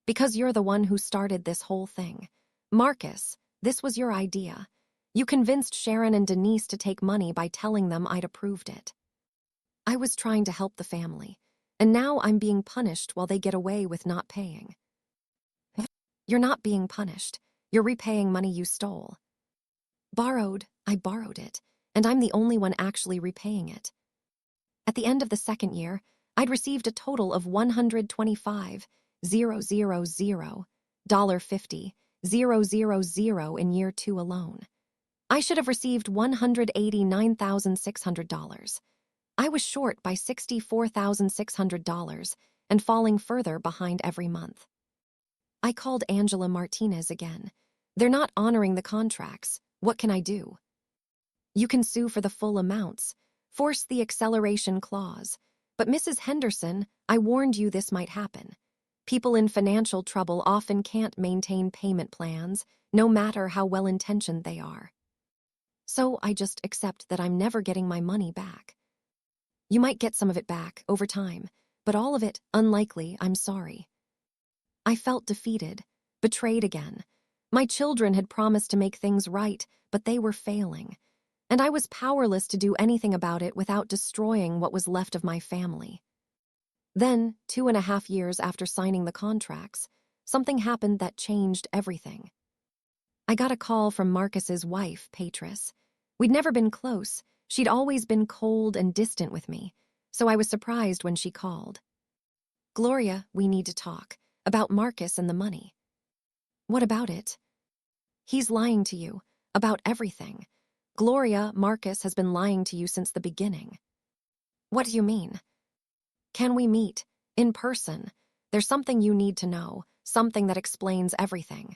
Because you're the one who started this whole thing. Marcus, this was your idea. You convinced Sharon and Denise to take money by telling them I'd approved it. I was trying to help the family, and now I'm being punished while they get away with not paying. You're not being punished. You're repaying money you stole. I borrowed it, and I'm the only one actually repaying it. At the end of the second year, I'd received a total of $125,000.50 in year 2 alone. I should have received $189,600. I was short by $64,600 and falling further behind every month. I called Angela Martinez again. They're not honoring the contracts. What can I do? You can sue for the full amounts, force the acceleration clause. But Mrs. Henderson, I warned you this might happen. People in financial trouble often can't maintain payment plans, no matter how well-intentioned they are. So I just accept that I'm never getting my money back. You might get some of it back over time, but all of it, unlikely, I'm sorry. I felt defeated, betrayed again. My children had promised to make things right, but they were failing. And I was powerless to do anything about it without destroying what was left of my family. Then, 2.5 years after signing the contracts, something happened that changed everything. I got a call from Marcus's wife, Patris. We'd never been close. She'd always been cold and distant with me, so I was surprised when she called. Gloria, we need to talk about Marcus and the money. What about it? He's lying to you about everything. Gloria, Marcus has been lying to you since the beginning. What do you mean? Can we meet in person? There's something you need to know, something that explains everything.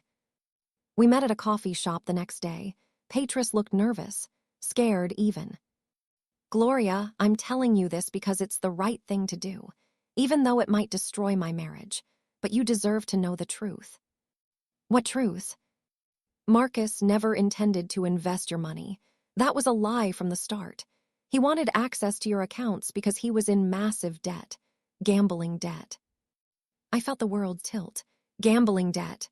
We met at a coffee shop the next day. Patris looked nervous, scared even. Gloria, I'm telling you this because it's the right thing to do, even though it might destroy my marriage. But you deserve to know the truth. What truth? Marcus never intended to invest your money. That was a lie from the start. He wanted access to your accounts because he was in massive debt, gambling debt. I felt the world tilt. Gambling debt.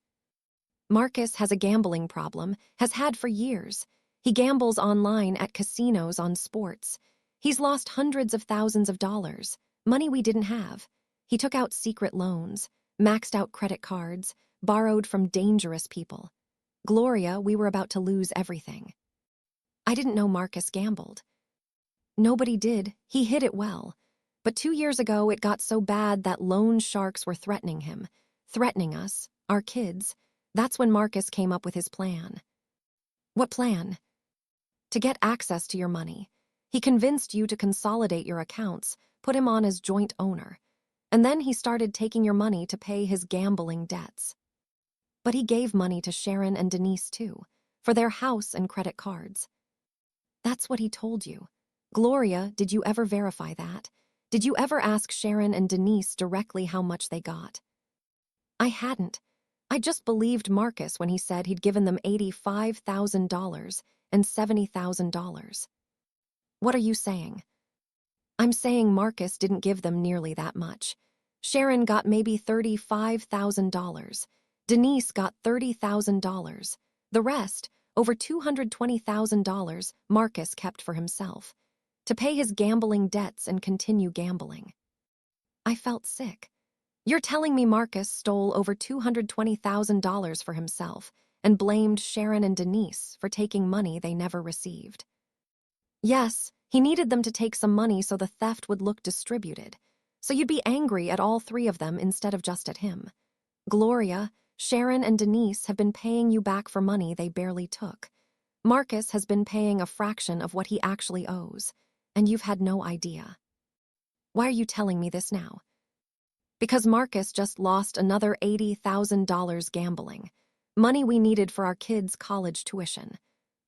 Marcus has a gambling problem, has had for years. He gambles online at casinos on sports. He's lost hundreds of thousands of dollars, money we didn't have. He took out secret loans, maxed out credit cards, borrowed from dangerous people. Gloria, we were about to lose everything. I didn't know Marcus gambled. Nobody did. He hid it well. But 2 years ago, it got so bad that loan sharks were threatening him, threatening us, our kids. That's when Marcus came up with his plan. What plan? To get access to your money. He convinced you to consolidate your accounts, put him on as joint owner. And then he started taking your money to pay his gambling debts. But he gave money to Sharon and Denise too, for their house and credit cards. That's what he told you. Gloria, did you ever verify that? Did you ever ask Sharon and Denise directly how much they got? I hadn't. I just believed Marcus when he said he'd given them $85,000 and $70,000. What are you saying? I'm saying Marcus didn't give them nearly that much. Sharon got maybe $35,000. Denise got $30,000. The rest, over $220,000, Marcus kept for himself, to pay his gambling debts and continue gambling. I felt sick. You're telling me Marcus stole over $220,000 for himself and blamed Sharon and Denise for taking money they never received. Yes, he needed them to take some money so the theft would look distributed, so you'd be angry at all 3 of them instead of just at him. Gloria, Sharon and Denise have been paying you back for money they barely took. Marcus has been paying a fraction of what he actually owes, and you've had no idea. Why are you telling me this now? Because Marcus just lost another $80,000 gambling. Money we needed for our kids' college tuition.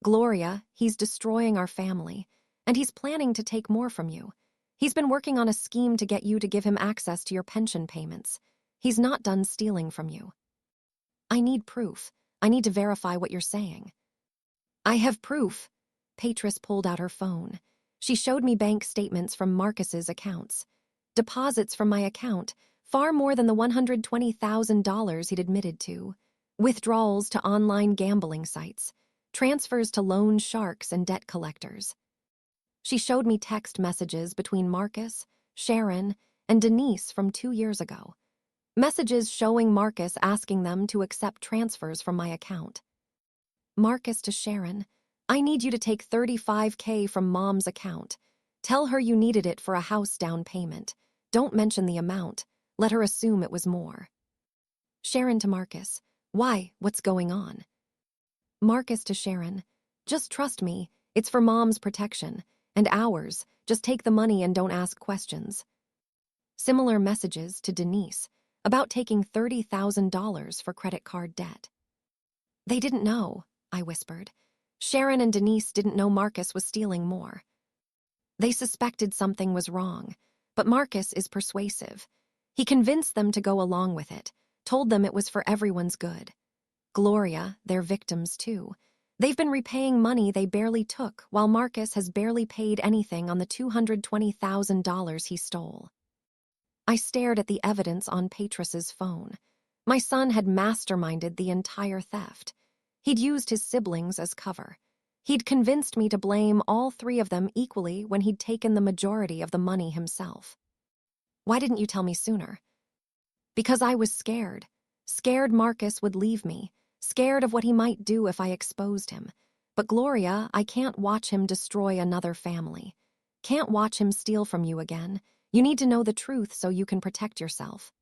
Gloria, he's destroying our family, and he's planning to take more from you. He's been working on a scheme to get you to give him access to your pension payments. He's not done stealing from you. I need proof. I need to verify what you're saying. I have proof. Patris pulled out her phone. She showed me bank statements from Marcus's accounts. Deposits from my account, far more than the $120,000 he'd admitted to. Withdrawals to online gambling sites. Transfers to loan sharks and debt collectors. She showed me text messages between Marcus, Sharon, and Denise from 2 years ago. Messages showing Marcus asking them to accept transfers from my account. Marcus to Sharon, I need you to take $35K from Mom's account. Tell her you needed it for a house down payment. Don't mention the amount. Let her assume it was more. Sharon to Marcus, why? What's going on? Marcus to Sharon, just trust me. It's for Mom's protection. And ours. Just take the money and don't ask questions. Similar messages to Denise about taking $30,000 for credit card debt. They didn't know, I whispered. Sharon and Denise didn't know Marcus was stealing more. They suspected something was wrong, but Marcus is persuasive. He convinced them to go along with it, told them it was for everyone's good. Gloria, they're victims too. They've been repaying money they barely took, while Marcus has barely paid anything on the $220,000 he stole. I stared at the evidence on Patris's phone. My son had masterminded the entire theft. He'd used his siblings as cover. He'd convinced me to blame all 3 of them equally when he'd taken the majority of the money himself. Why didn't you tell me sooner? Because I was scared. Scared Marcus would leave me. Scared of what he might do if I exposed him. But Gloria, I can't watch him destroy another family. Can't watch him steal from you again. You need to know the truth so you can protect yourself.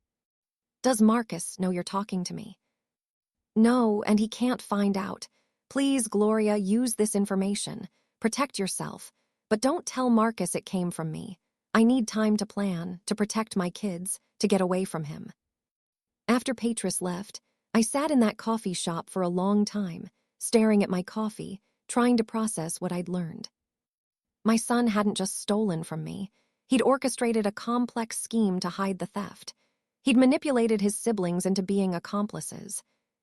Does Marcus know you're talking to me? No, and he can't find out. Please, Gloria, use this information. Protect yourself. But don't tell Marcus it came from me. I need time to plan, to protect my kids, to get away from him. After Patris left, I sat in that coffee shop for a long time, staring at my coffee, trying to process what I'd learned. My son hadn't just stolen from me. He'd orchestrated a complex scheme to hide the theft. He'd manipulated his siblings into being accomplices.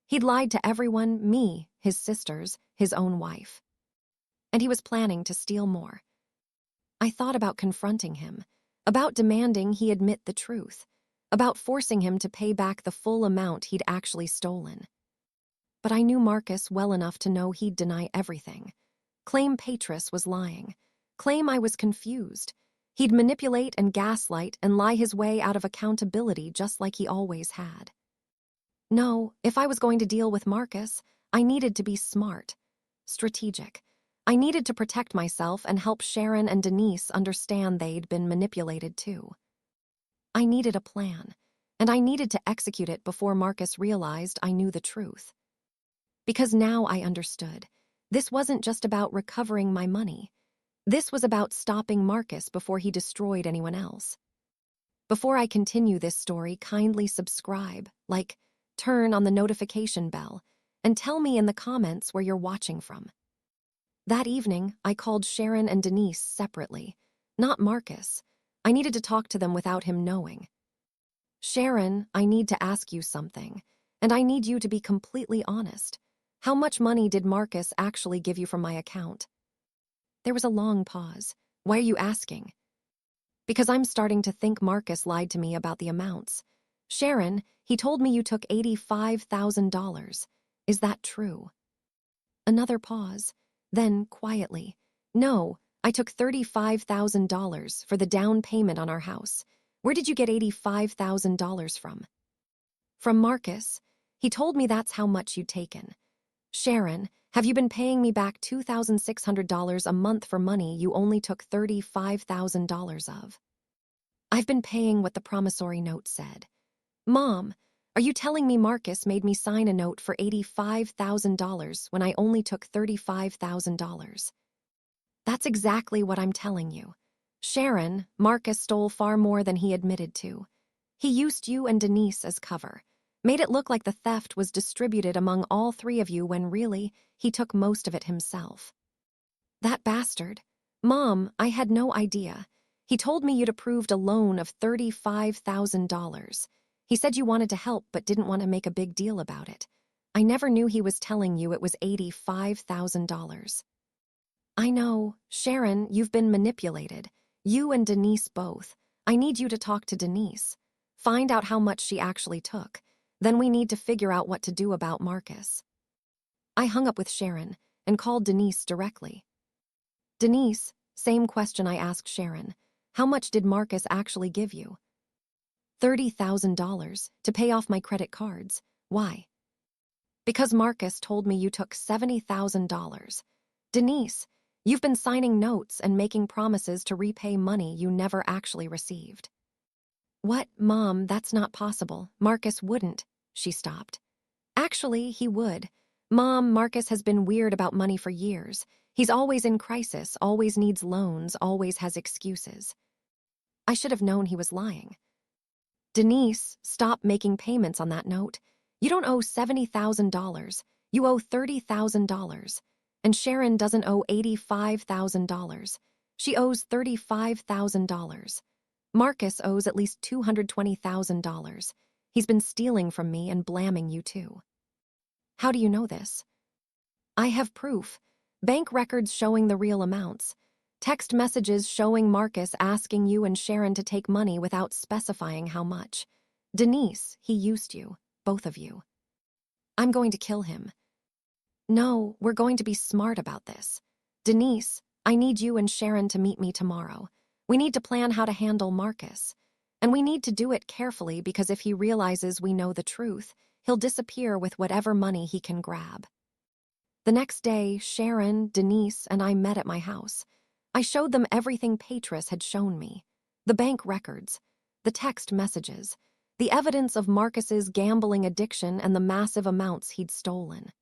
He'd lied to everyone, me, his sisters, his own wife. And he was planning to steal more. I thought about confronting him, about demanding he admit the truth, about forcing him to pay back the full amount he'd actually stolen. But I knew Marcus well enough to know he'd deny everything. Claim Patris was lying. Claim I was confused. He'd manipulate and gaslight and lie his way out of accountability just like he always had. No, if I was going to deal with Marcus, I needed to be smart, strategic. I needed to protect myself and help Sharon and Denise understand they'd been manipulated too. I needed a plan, and I needed to execute it before Marcus realized I knew the truth. Because now I understood. This wasn't just about recovering my money. This was about stopping Marcus before he destroyed anyone else. Before I continue this story, kindly subscribe, like, turn on the notification bell, and tell me in the comments where you're watching from. That evening, I called Sharon and Denise separately, not Marcus. I needed to talk to them without him knowing. Sharon, I need to ask you something, and I need you to be completely honest. How much money did Marcus actually give you from my account? There was a long pause. Why are you asking? Because I'm starting to think Marcus lied to me about the amounts. Sharon, he told me you took $85,000. Is that true? Another pause. Then, quietly, no, I took $35,000 for the down payment on our house. Where did you get $85,000 from? From Marcus. He told me that's how much you'd taken. Sharon, have you been paying me back $2,600 a month for money you only took $35,000 of? I've been paying what the promissory note said. Mom, Are you telling me Marcus made me sign a note for $85,000 when I only took $35,000? That's exactly what I'm telling you. Sharon, Marcus stole far more than he admitted to. He used you and Denise as cover, made it look like the theft was distributed among all three of you when really, he took most of it himself. That bastard. Mom, I had no idea. He told me you'd approved a loan of $35,000. He said you wanted to help but didn't want to make a big deal about it. I never knew he was telling you it was $85,000. I know. Sharon, you've been manipulated. You and Denise both. I need you to talk to Denise. Find out how much she actually took. Then we need to figure out what to do about Marcus. I hung up with Sharon and called Denise directly. Denise, same question I asked Sharon. How much did Marcus actually give you? $30,000 to pay off my credit cards. Why? Because Marcus told me you took $70,000. Denise, you've been signing notes and making promises to repay money you never actually received. What, Mom, that's not possible. Marcus wouldn't. She stopped. Actually, he would. Mom, Marcus has been weird about money for years. He's always in crisis, always needs loans, always has excuses. I should have known he was lying. Denise, stop making payments on that note. You don't owe $70,000. You owe $30,000. And Sharon doesn't owe $85,000. She owes $35,000. Marcus owes at least $220,000. He's been stealing from me and blaming you too. How do you know this? I have proof. Bank records showing the real amounts. Text messages showing Marcus asking you and Sharon to take money without specifying how much. Denise, he used you, both of you. I'm going to kill him. No, we're going to be smart about this. Denise, I need you and Sharon to meet me tomorrow. We need to plan how to handle Marcus. And we need to do it carefully because if he realizes we know the truth, he'll disappear with whatever money he can grab. The next day, Sharon, Denise, and I met at my house. I showed them everything Patris had shown me. The bank records, the text messages, the evidence of Marcus's gambling addiction and the massive amounts he'd stolen.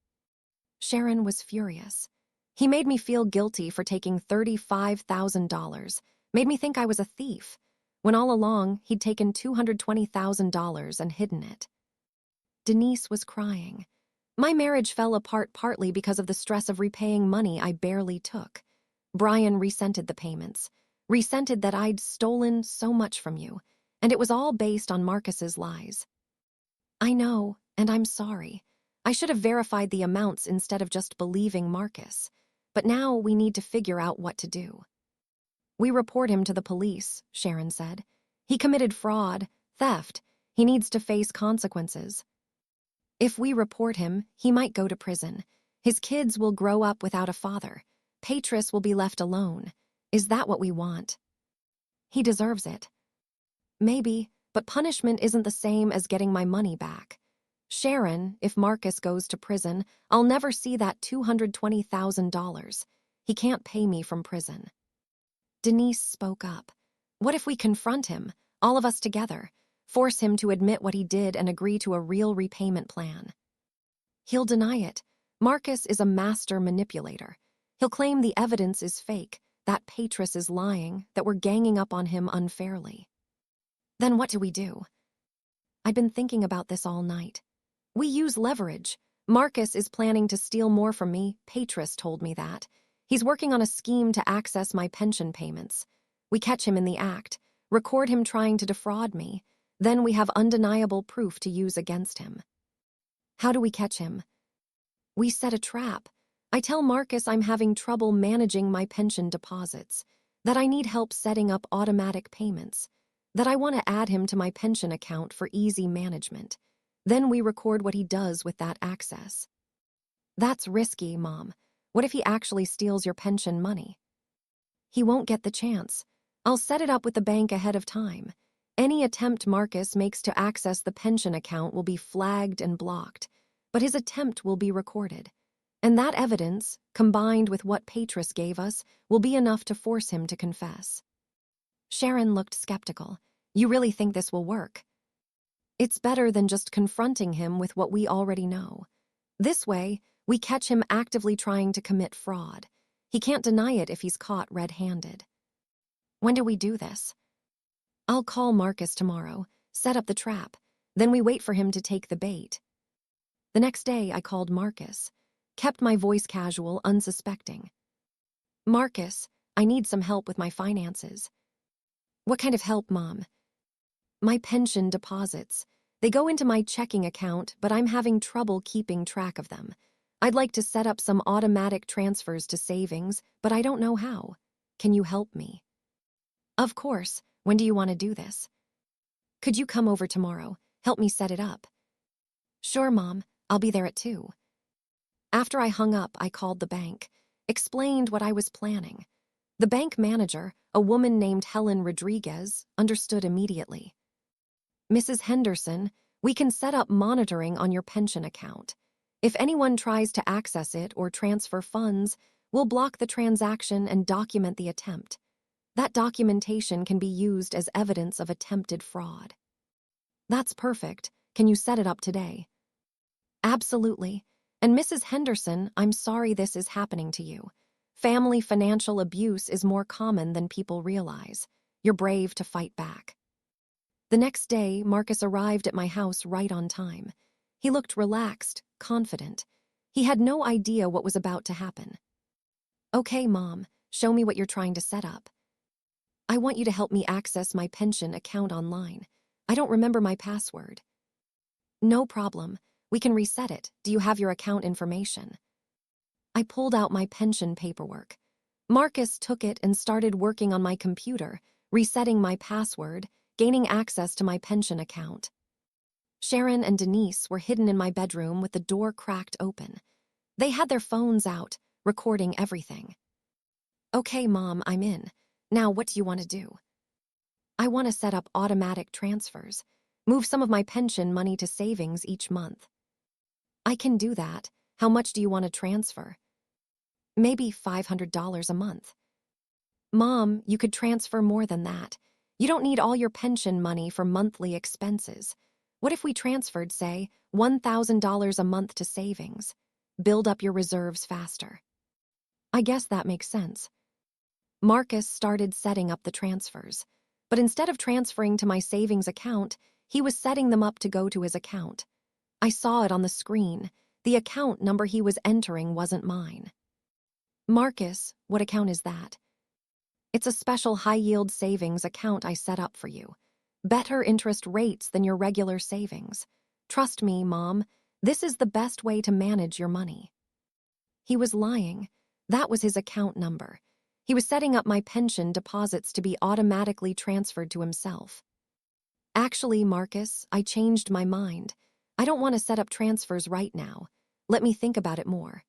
Sharon was furious. He made me feel guilty for taking $35,000, made me think I was a thief, when all along he'd taken $220,000 and hidden it. Denise was crying. My marriage fell apart partly because of the stress of repaying money I barely took. Brian resented the payments, resented that I'd stolen so much from you, and it was all based on Marcus's lies. I know, and I'm sorry. I should have verified the amounts instead of just believing Marcus. But now we need to figure out what to do. We report him to the police, Sharon said. He committed fraud, theft. He needs to face consequences. If we report him, he might go to prison. His kids will grow up without a father. Patris will be left alone. Is that what we want? He deserves it. Maybe, but punishment isn't the same as getting my money back. Sharon, if Marcus goes to prison, I'll never see that $220,000. He can't pay me from prison. Denise spoke up. What if we confront him, all of us together, force him to admit what he did and agree to a real repayment plan? He'll deny it. Marcus is a master manipulator. He'll claim the evidence is fake, that Patris is lying, that we're ganging up on him unfairly. Then what do we do? I'd been thinking about this all night. We use leverage. Marcus is planning to steal more from me. Patris told me that. He's working on a scheme to access my pension payments. We catch him in the act, record him trying to defraud me. Then we have undeniable proof to use against him. How do we catch him? We set a trap. I tell Marcus I'm having trouble managing my pension deposits, that I need help setting up automatic payments, that I want to add him to my pension account for easy management. Then we record what he does with that access. That's risky, Mom. What if he actually steals your pension money? He won't get the chance. I'll set it up with the bank ahead of time. Any attempt Marcus makes to access the pension account will be flagged and blocked, but his attempt will be recorded. And that evidence, combined with what Patris gave us, will be enough to force him to confess. Sharon looked skeptical. You really think this will work? It's better than just confronting him with what we already know. This way, we catch him actively trying to commit fraud. He can't deny it if he's caught red-handed. When do we do this? I'll call Marcus tomorrow, set up the trap, then we wait for him to take the bait. The next day, I called Marcus, kept my voice casual, unsuspecting. Marcus, I need some help with my finances. What kind of help, Mom? My pension deposits. They go into my checking account, but I'm having trouble keeping track of them. I'd like to set up some automatic transfers to savings, but I don't know how. Can you help me? Of course. When do you want to do this? Could you come over tomorrow? Help me set it up. Sure, Mom. I'll be there at 2. After I hung up, I called the bank, explained what I was planning. The bank manager, a woman named Helen Rodriguez, understood immediately. Mrs. Henderson, we can set up monitoring on your pension account. If anyone tries to access it or transfer funds, we'll block the transaction and document the attempt. That documentation can be used as evidence of attempted fraud. That's perfect. Can you set it up today? Absolutely. And Mrs. Henderson, I'm sorry this is happening to you. Family financial abuse is more common than people realize. You're brave to fight back. The next day, Marcus arrived at my house right on time. He looked relaxed, confident. He had no idea what was about to happen. Okay, Mom, show me what you're trying to set up. I want you to help me access my pension account online. I don't remember my password. No problem. We can reset it. Do you have your account information? I pulled out my pension paperwork. Marcus took it and started working on my computer, resetting my password, gaining access to my pension account. Sharon and Denise were hidden in my bedroom with the door cracked open. They had their phones out, recording everything. Okay, Mom, I'm in. Now, what do you want to do? I want to set up automatic transfers, move some of my pension money to savings each month. I can do that. How much do you want to transfer? Maybe $500 a month. Mom, you could transfer more than that. You don't need all your pension money for monthly expenses. What if we transferred, say, $1,000 a month to savings? Build up your reserves faster. I guess that makes sense. Marcus started setting up the transfers, but instead of transferring to my savings account, he was setting them up to go to his account. I saw it on the screen. The account number he was entering wasn't mine. Marcus, what account is that? It's a special high-yield savings account I set up for you. Better interest rates than your regular savings. Trust me, Mom, this is the best way to manage your money. He was lying. That was his account number. He was setting up my pension deposits to be automatically transferred to himself. Actually, Marcus, I changed my mind. I don't want to set up transfers right now. Let me think about it more.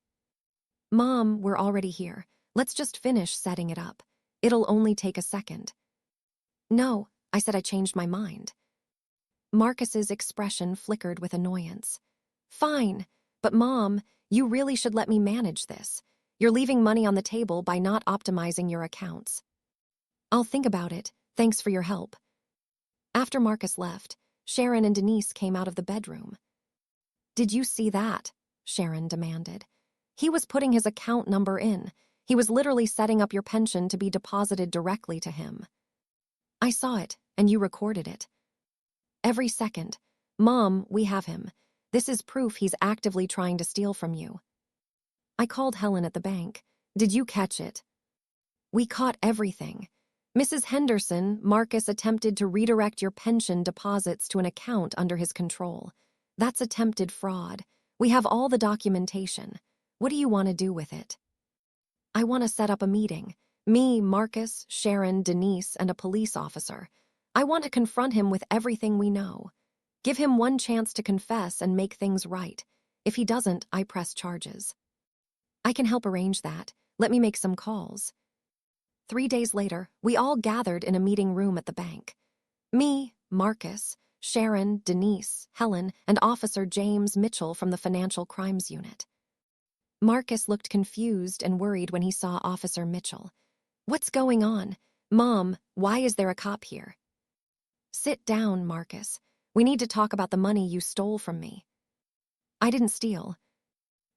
Mom, we're already here. Let's just finish setting it up. It'll only take a second. No, I said I changed my mind. Marcus's expression flickered with annoyance. Fine, but Mom, you really should let me manage this. You're leaving money on the table by not optimizing your accounts. I'll think about it. Thanks for your help. After Marcus left, Sharon and Denise came out of the bedroom. Did you see that? Sharon demanded. He was putting his account number in. He was literally setting up your pension to be deposited directly to him. I saw it, and you recorded it. Every second. Mom, we have him. This is proof he's actively trying to steal from you. I called Helen at the bank. Did you catch it? We caught everything. Mrs. Henderson, Marcus attempted to redirect your pension deposits to an account under his control. That's attempted fraud. We have all the documentation. What do you want to do with it? I want to set up a meeting. Me, Marcus, Sharon, Denise, and a police officer. I want to confront him with everything we know. Give him one chance to confess and make things right. If he doesn't, I press charges. I can help arrange that. Let me make some calls. 3 days later, we all gathered in a meeting room at the bank. Me, Marcus, Sharon, Denise, Helen, and Officer James Mitchell from the Financial Crimes Unit. Marcus looked confused and worried when he saw Officer Mitchell. What's going on? Mom, why is there a cop here? Sit down, Marcus. We need to talk about the money you stole from me. I didn't steal.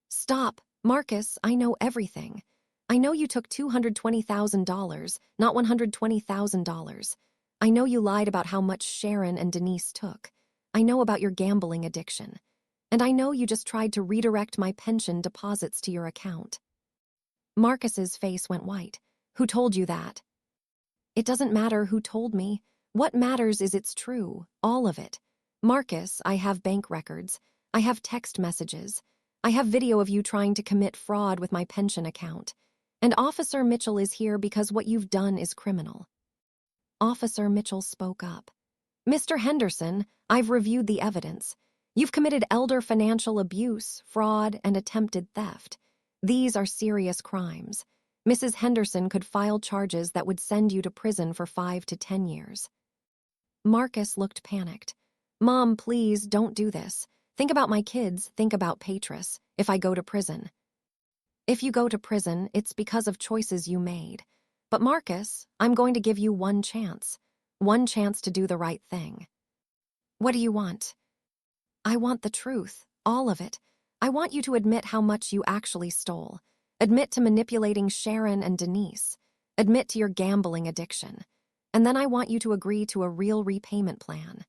Stop, Marcus, I know everything. I know you took $220,000, not $120,000. I know you lied about how much Sharon and Denise took. I know about your gambling addiction. And I know you just tried to redirect my pension deposits to your account. Marcus's face went white. Who told you that? It doesn't matter who told me. What matters is it's true, all of it. Marcus, I have bank records. I have text messages. I have video of you trying to commit fraud with my pension account. And Officer Mitchell is here because what you've done is criminal. Officer Mitchell spoke up. Mr. Henderson, I've reviewed the evidence. You've committed elder financial abuse, fraud, and attempted theft. These are serious crimes. Mrs. Henderson could file charges that would send you to prison for 5 to 10 years. Marcus looked panicked. Mom, please, don't do this. Think about my kids, think about Patris, if I go to prison. If you go to prison, it's because of choices you made. But Marcus, I'm going to give you one chance to do the right thing. What do you want? I want the truth, all of it. I want you to admit how much you actually stole. Admit to manipulating Sharon and Denise. Admit to your gambling addiction. And then I want you to agree to a real repayment plan.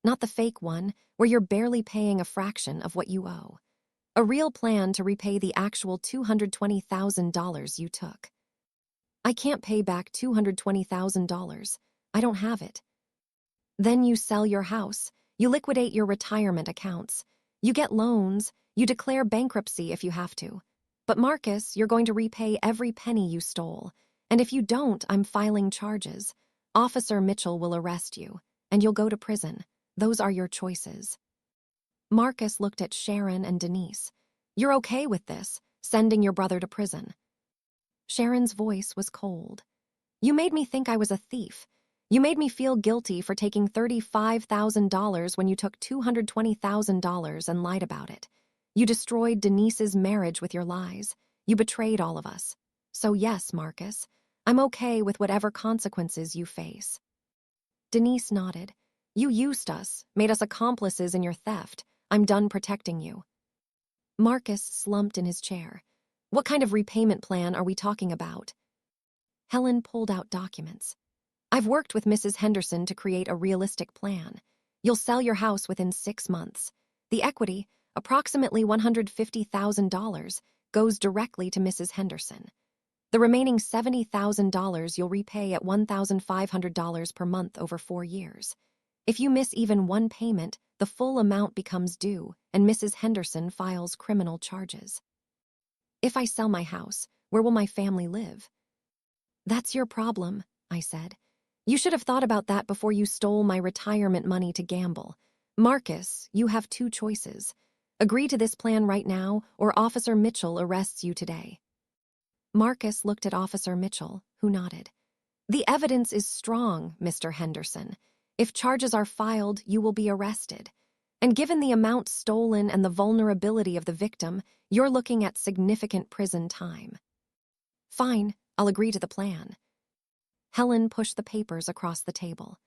Not the fake one, where you're barely paying a fraction of what you owe. A real plan to repay the actual $220,000 you took. I can't pay back $220,000. I don't have it. Then you sell your house. You liquidate your retirement accounts. You get loans. You declare bankruptcy if you have to. But Marcus, you're going to repay every penny you stole. And if you don't, I'm filing charges. Officer Mitchell will arrest you, and you'll go to prison. Those are your choices. Marcus looked at Sharon and Denise. You're okay with this, sending your brother to prison? Sharon's voice was cold. You made me think I was a thief. You made me feel guilty for taking $35,000 when you took $220,000 and lied about it. You destroyed Denise's marriage with your lies. You betrayed all of us. So yes, Marcus, I'm okay with whatever consequences you face. Denise nodded. You used us, made us accomplices in your theft. I'm done protecting you. Marcus slumped in his chair. What kind of repayment plan are we talking about? Helen pulled out documents. I've worked with Mrs. Henderson to create a realistic plan. You'll sell your house within 6 months. The equity, approximately $150,000, goes directly to Mrs. Henderson. The remaining $70,000 you'll repay at $1,500 per month over 4 years. If you miss even one payment, the full amount becomes due, and Mrs. Henderson files criminal charges. If I sell my house, where will my family live? That's your problem, I said. You should have thought about that before you stole my retirement money to gamble. Marcus, you have 2 choices. Agree to this plan right now, or Officer Mitchell arrests you today. Marcus looked at Officer Mitchell, who nodded. The evidence is strong, Mr. Henderson. If charges are filed, you will be arrested. And given the amount stolen and the vulnerability of the victim, you're looking at significant prison time. Fine, I'll agree to the plan. Helen pushed the papers across the table.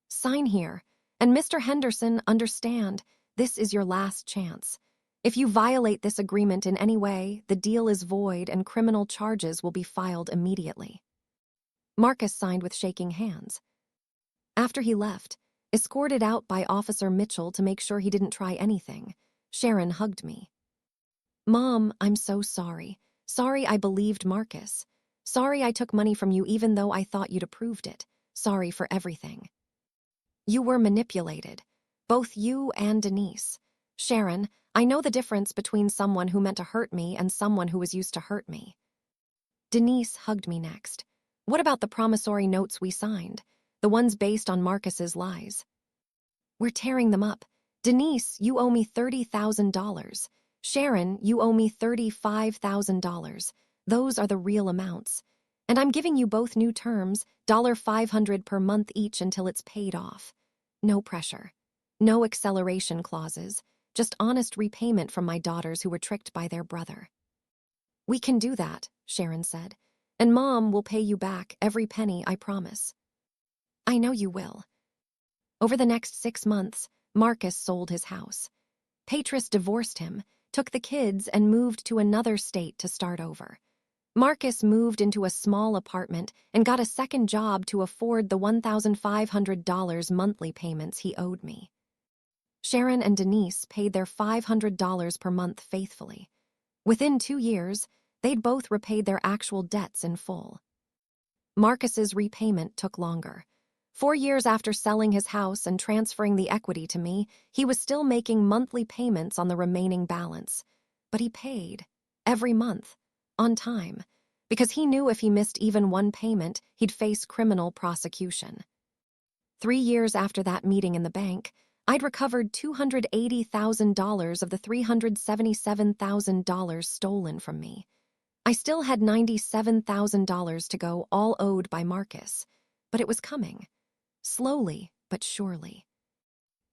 Sign here, and Mr. Henderson, understand, this is your last chance. If you violate this agreement in any way, the deal is void and criminal charges will be filed immediately. Marcus signed with shaking hands. After he left, escorted out by Officer Mitchell to make sure he didn't try anything, Sharon hugged me. Mom, I'm so sorry. Sorry I believed Marcus. Sorry I took money from you even though I thought you'd approved it. Sorry for everything. You were manipulated. Both you and Denise. Sharon, I know the difference between someone who meant to hurt me and someone who was used to hurt me. Denise hugged me next. What about the promissory notes we signed? The ones based on Marcus's lies? We're tearing them up. Denise, you owe me $30,000. Sharon, you owe me $35,000. Those are the real amounts. And I'm giving you both new terms, $500 per month each until it's paid off. No pressure. No acceleration clauses. Just honest repayment from my daughters who were tricked by their brother. We can do that, Sharon said. And Mom will pay you back every penny, I promise. I know you will. Over the next 6 months, Marcus sold his house. Patris divorced him, took the kids, and moved to another state to start over. Marcus moved into a small apartment and got a second job to afford the $1,500 monthly payments he owed me. Sharon and Denise paid their $500 per month faithfully. Within 2 years, they'd both repaid their actual debts in full. Marcus's repayment took longer. 4 years after selling his house and transferring the equity to me, he was still making monthly payments on the remaining balance. But he paid, every month, on time, because he knew if he missed even one payment, he'd face criminal prosecution. 3 years after that meeting in the bank, I'd recovered $280,000 of the $377,000 stolen from me. I still had $97,000 to go, all owed by Marcus, but it was coming. Slowly but surely.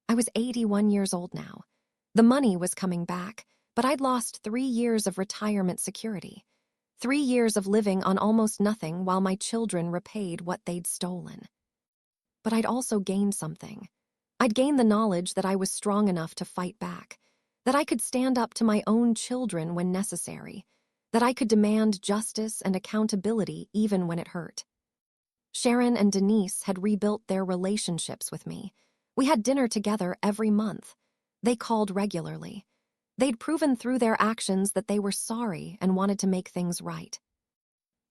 I was 81 years old now. The money was coming back, but I'd lost 3 years of retirement security. 3 years of living on almost nothing while my children repaid what they'd stolen. But I'd also gained something. I'd gained the knowledge that I was strong enough to fight back, that I could stand up to my own children when necessary, that I could demand justice and accountability even when it hurt. Sharon and Denise had rebuilt their relationships with me. We had dinner together every month. They called regularly. They'd proven through their actions that they were sorry and wanted to make things right.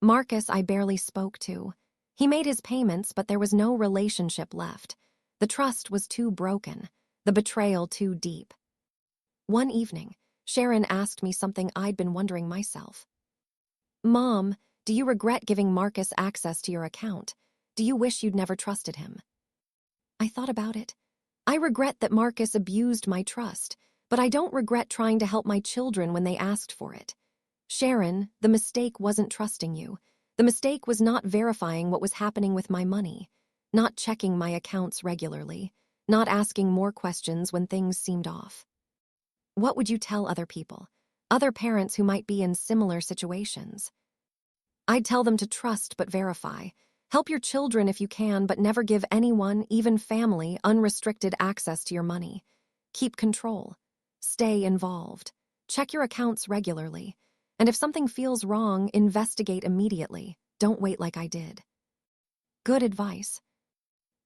Marcus I barely spoke to. He made his payments, but there was no relationship left. The trust was too broken, the betrayal too deep. One evening, Sharon asked me something I'd been wondering myself. "Mom, do you regret giving Marcus access to your account? Do you wish you'd never trusted him?" I thought about it. I regret that Marcus abused my trust, but I don't regret trying to help my children when they asked for it. Sharon, the mistake wasn't trusting you. The mistake was not verifying what was happening with my money, not checking my accounts regularly, not asking more questions when things seemed off. What would you tell other people, other parents who might be in similar situations? I'd tell them to trust but verify. Help your children if you can, but never give anyone, even family, unrestricted access to your money. Keep control. Stay involved. Check your accounts regularly. And if something feels wrong, investigate immediately. Don't wait like I did. Good advice.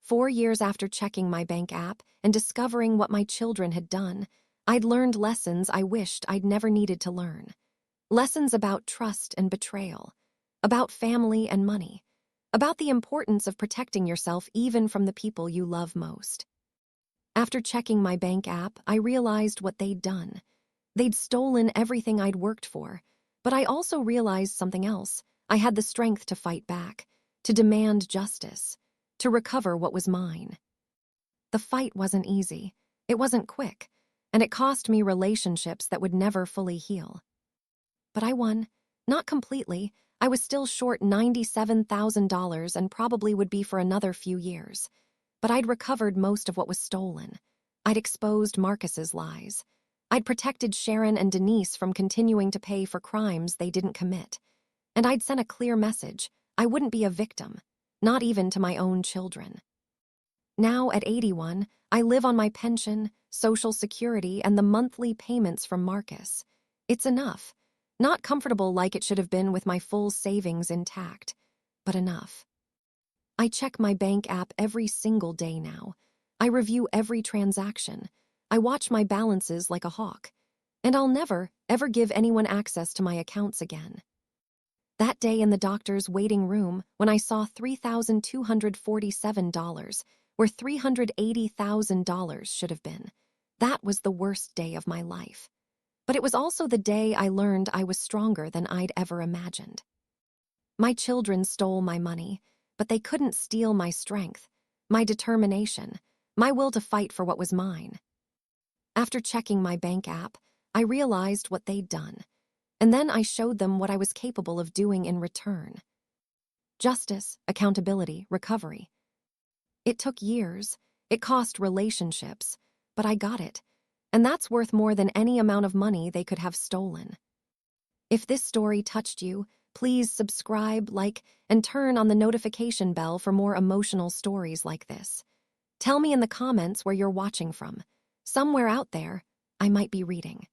4 years after checking my bank app and discovering what my children had done, I'd learned lessons I wished I'd never needed to learn. Lessons about trust and betrayal, about family and money, about the importance of protecting yourself even from the people you love most. After checking my bank app, I realized what they'd done. They'd stolen everything I'd worked for, but I also realized something else. I had the strength to fight back, to demand justice, to recover what was mine. The fight wasn't easy, it wasn't quick, and it cost me relationships that would never fully heal. But I won. Not completely. I was still short $97,000 and probably would be for another few years. But I'd recovered most of what was stolen. I'd exposed Marcus's lies. I'd protected Sharon and Denise from continuing to pay for crimes they didn't commit. And I'd sent a clear message. I wouldn't be a victim, not even to my own children. Now, at 81, I live on my pension, Social Security, and the monthly payments from Marcus. It's enough. Not comfortable like it should have been with my full savings intact, but enough. I check my bank app every single day now. I review every transaction. I watch my balances like a hawk. And I'll never, ever give anyone access to my accounts again. That day in the doctor's waiting room, when I saw $3,247, where $380,000 should have been, that was the worst day of my life. But it was also the day I learned I was stronger than I'd ever imagined. My children stole my money, but they couldn't steal my strength, my determination, my will to fight for what was mine. After checking my bank app, I realized what they'd done, and then I showed them what I was capable of doing in return. Justice, accountability, recovery. It took years, it cost relationships, but I got it, and that's worth more than any amount of money they could have stolen. If this story touched you, please subscribe, like, and turn on the notification bell for more emotional stories like this. Tell me in the comments where you're watching from. Somewhere out there, I might be reading.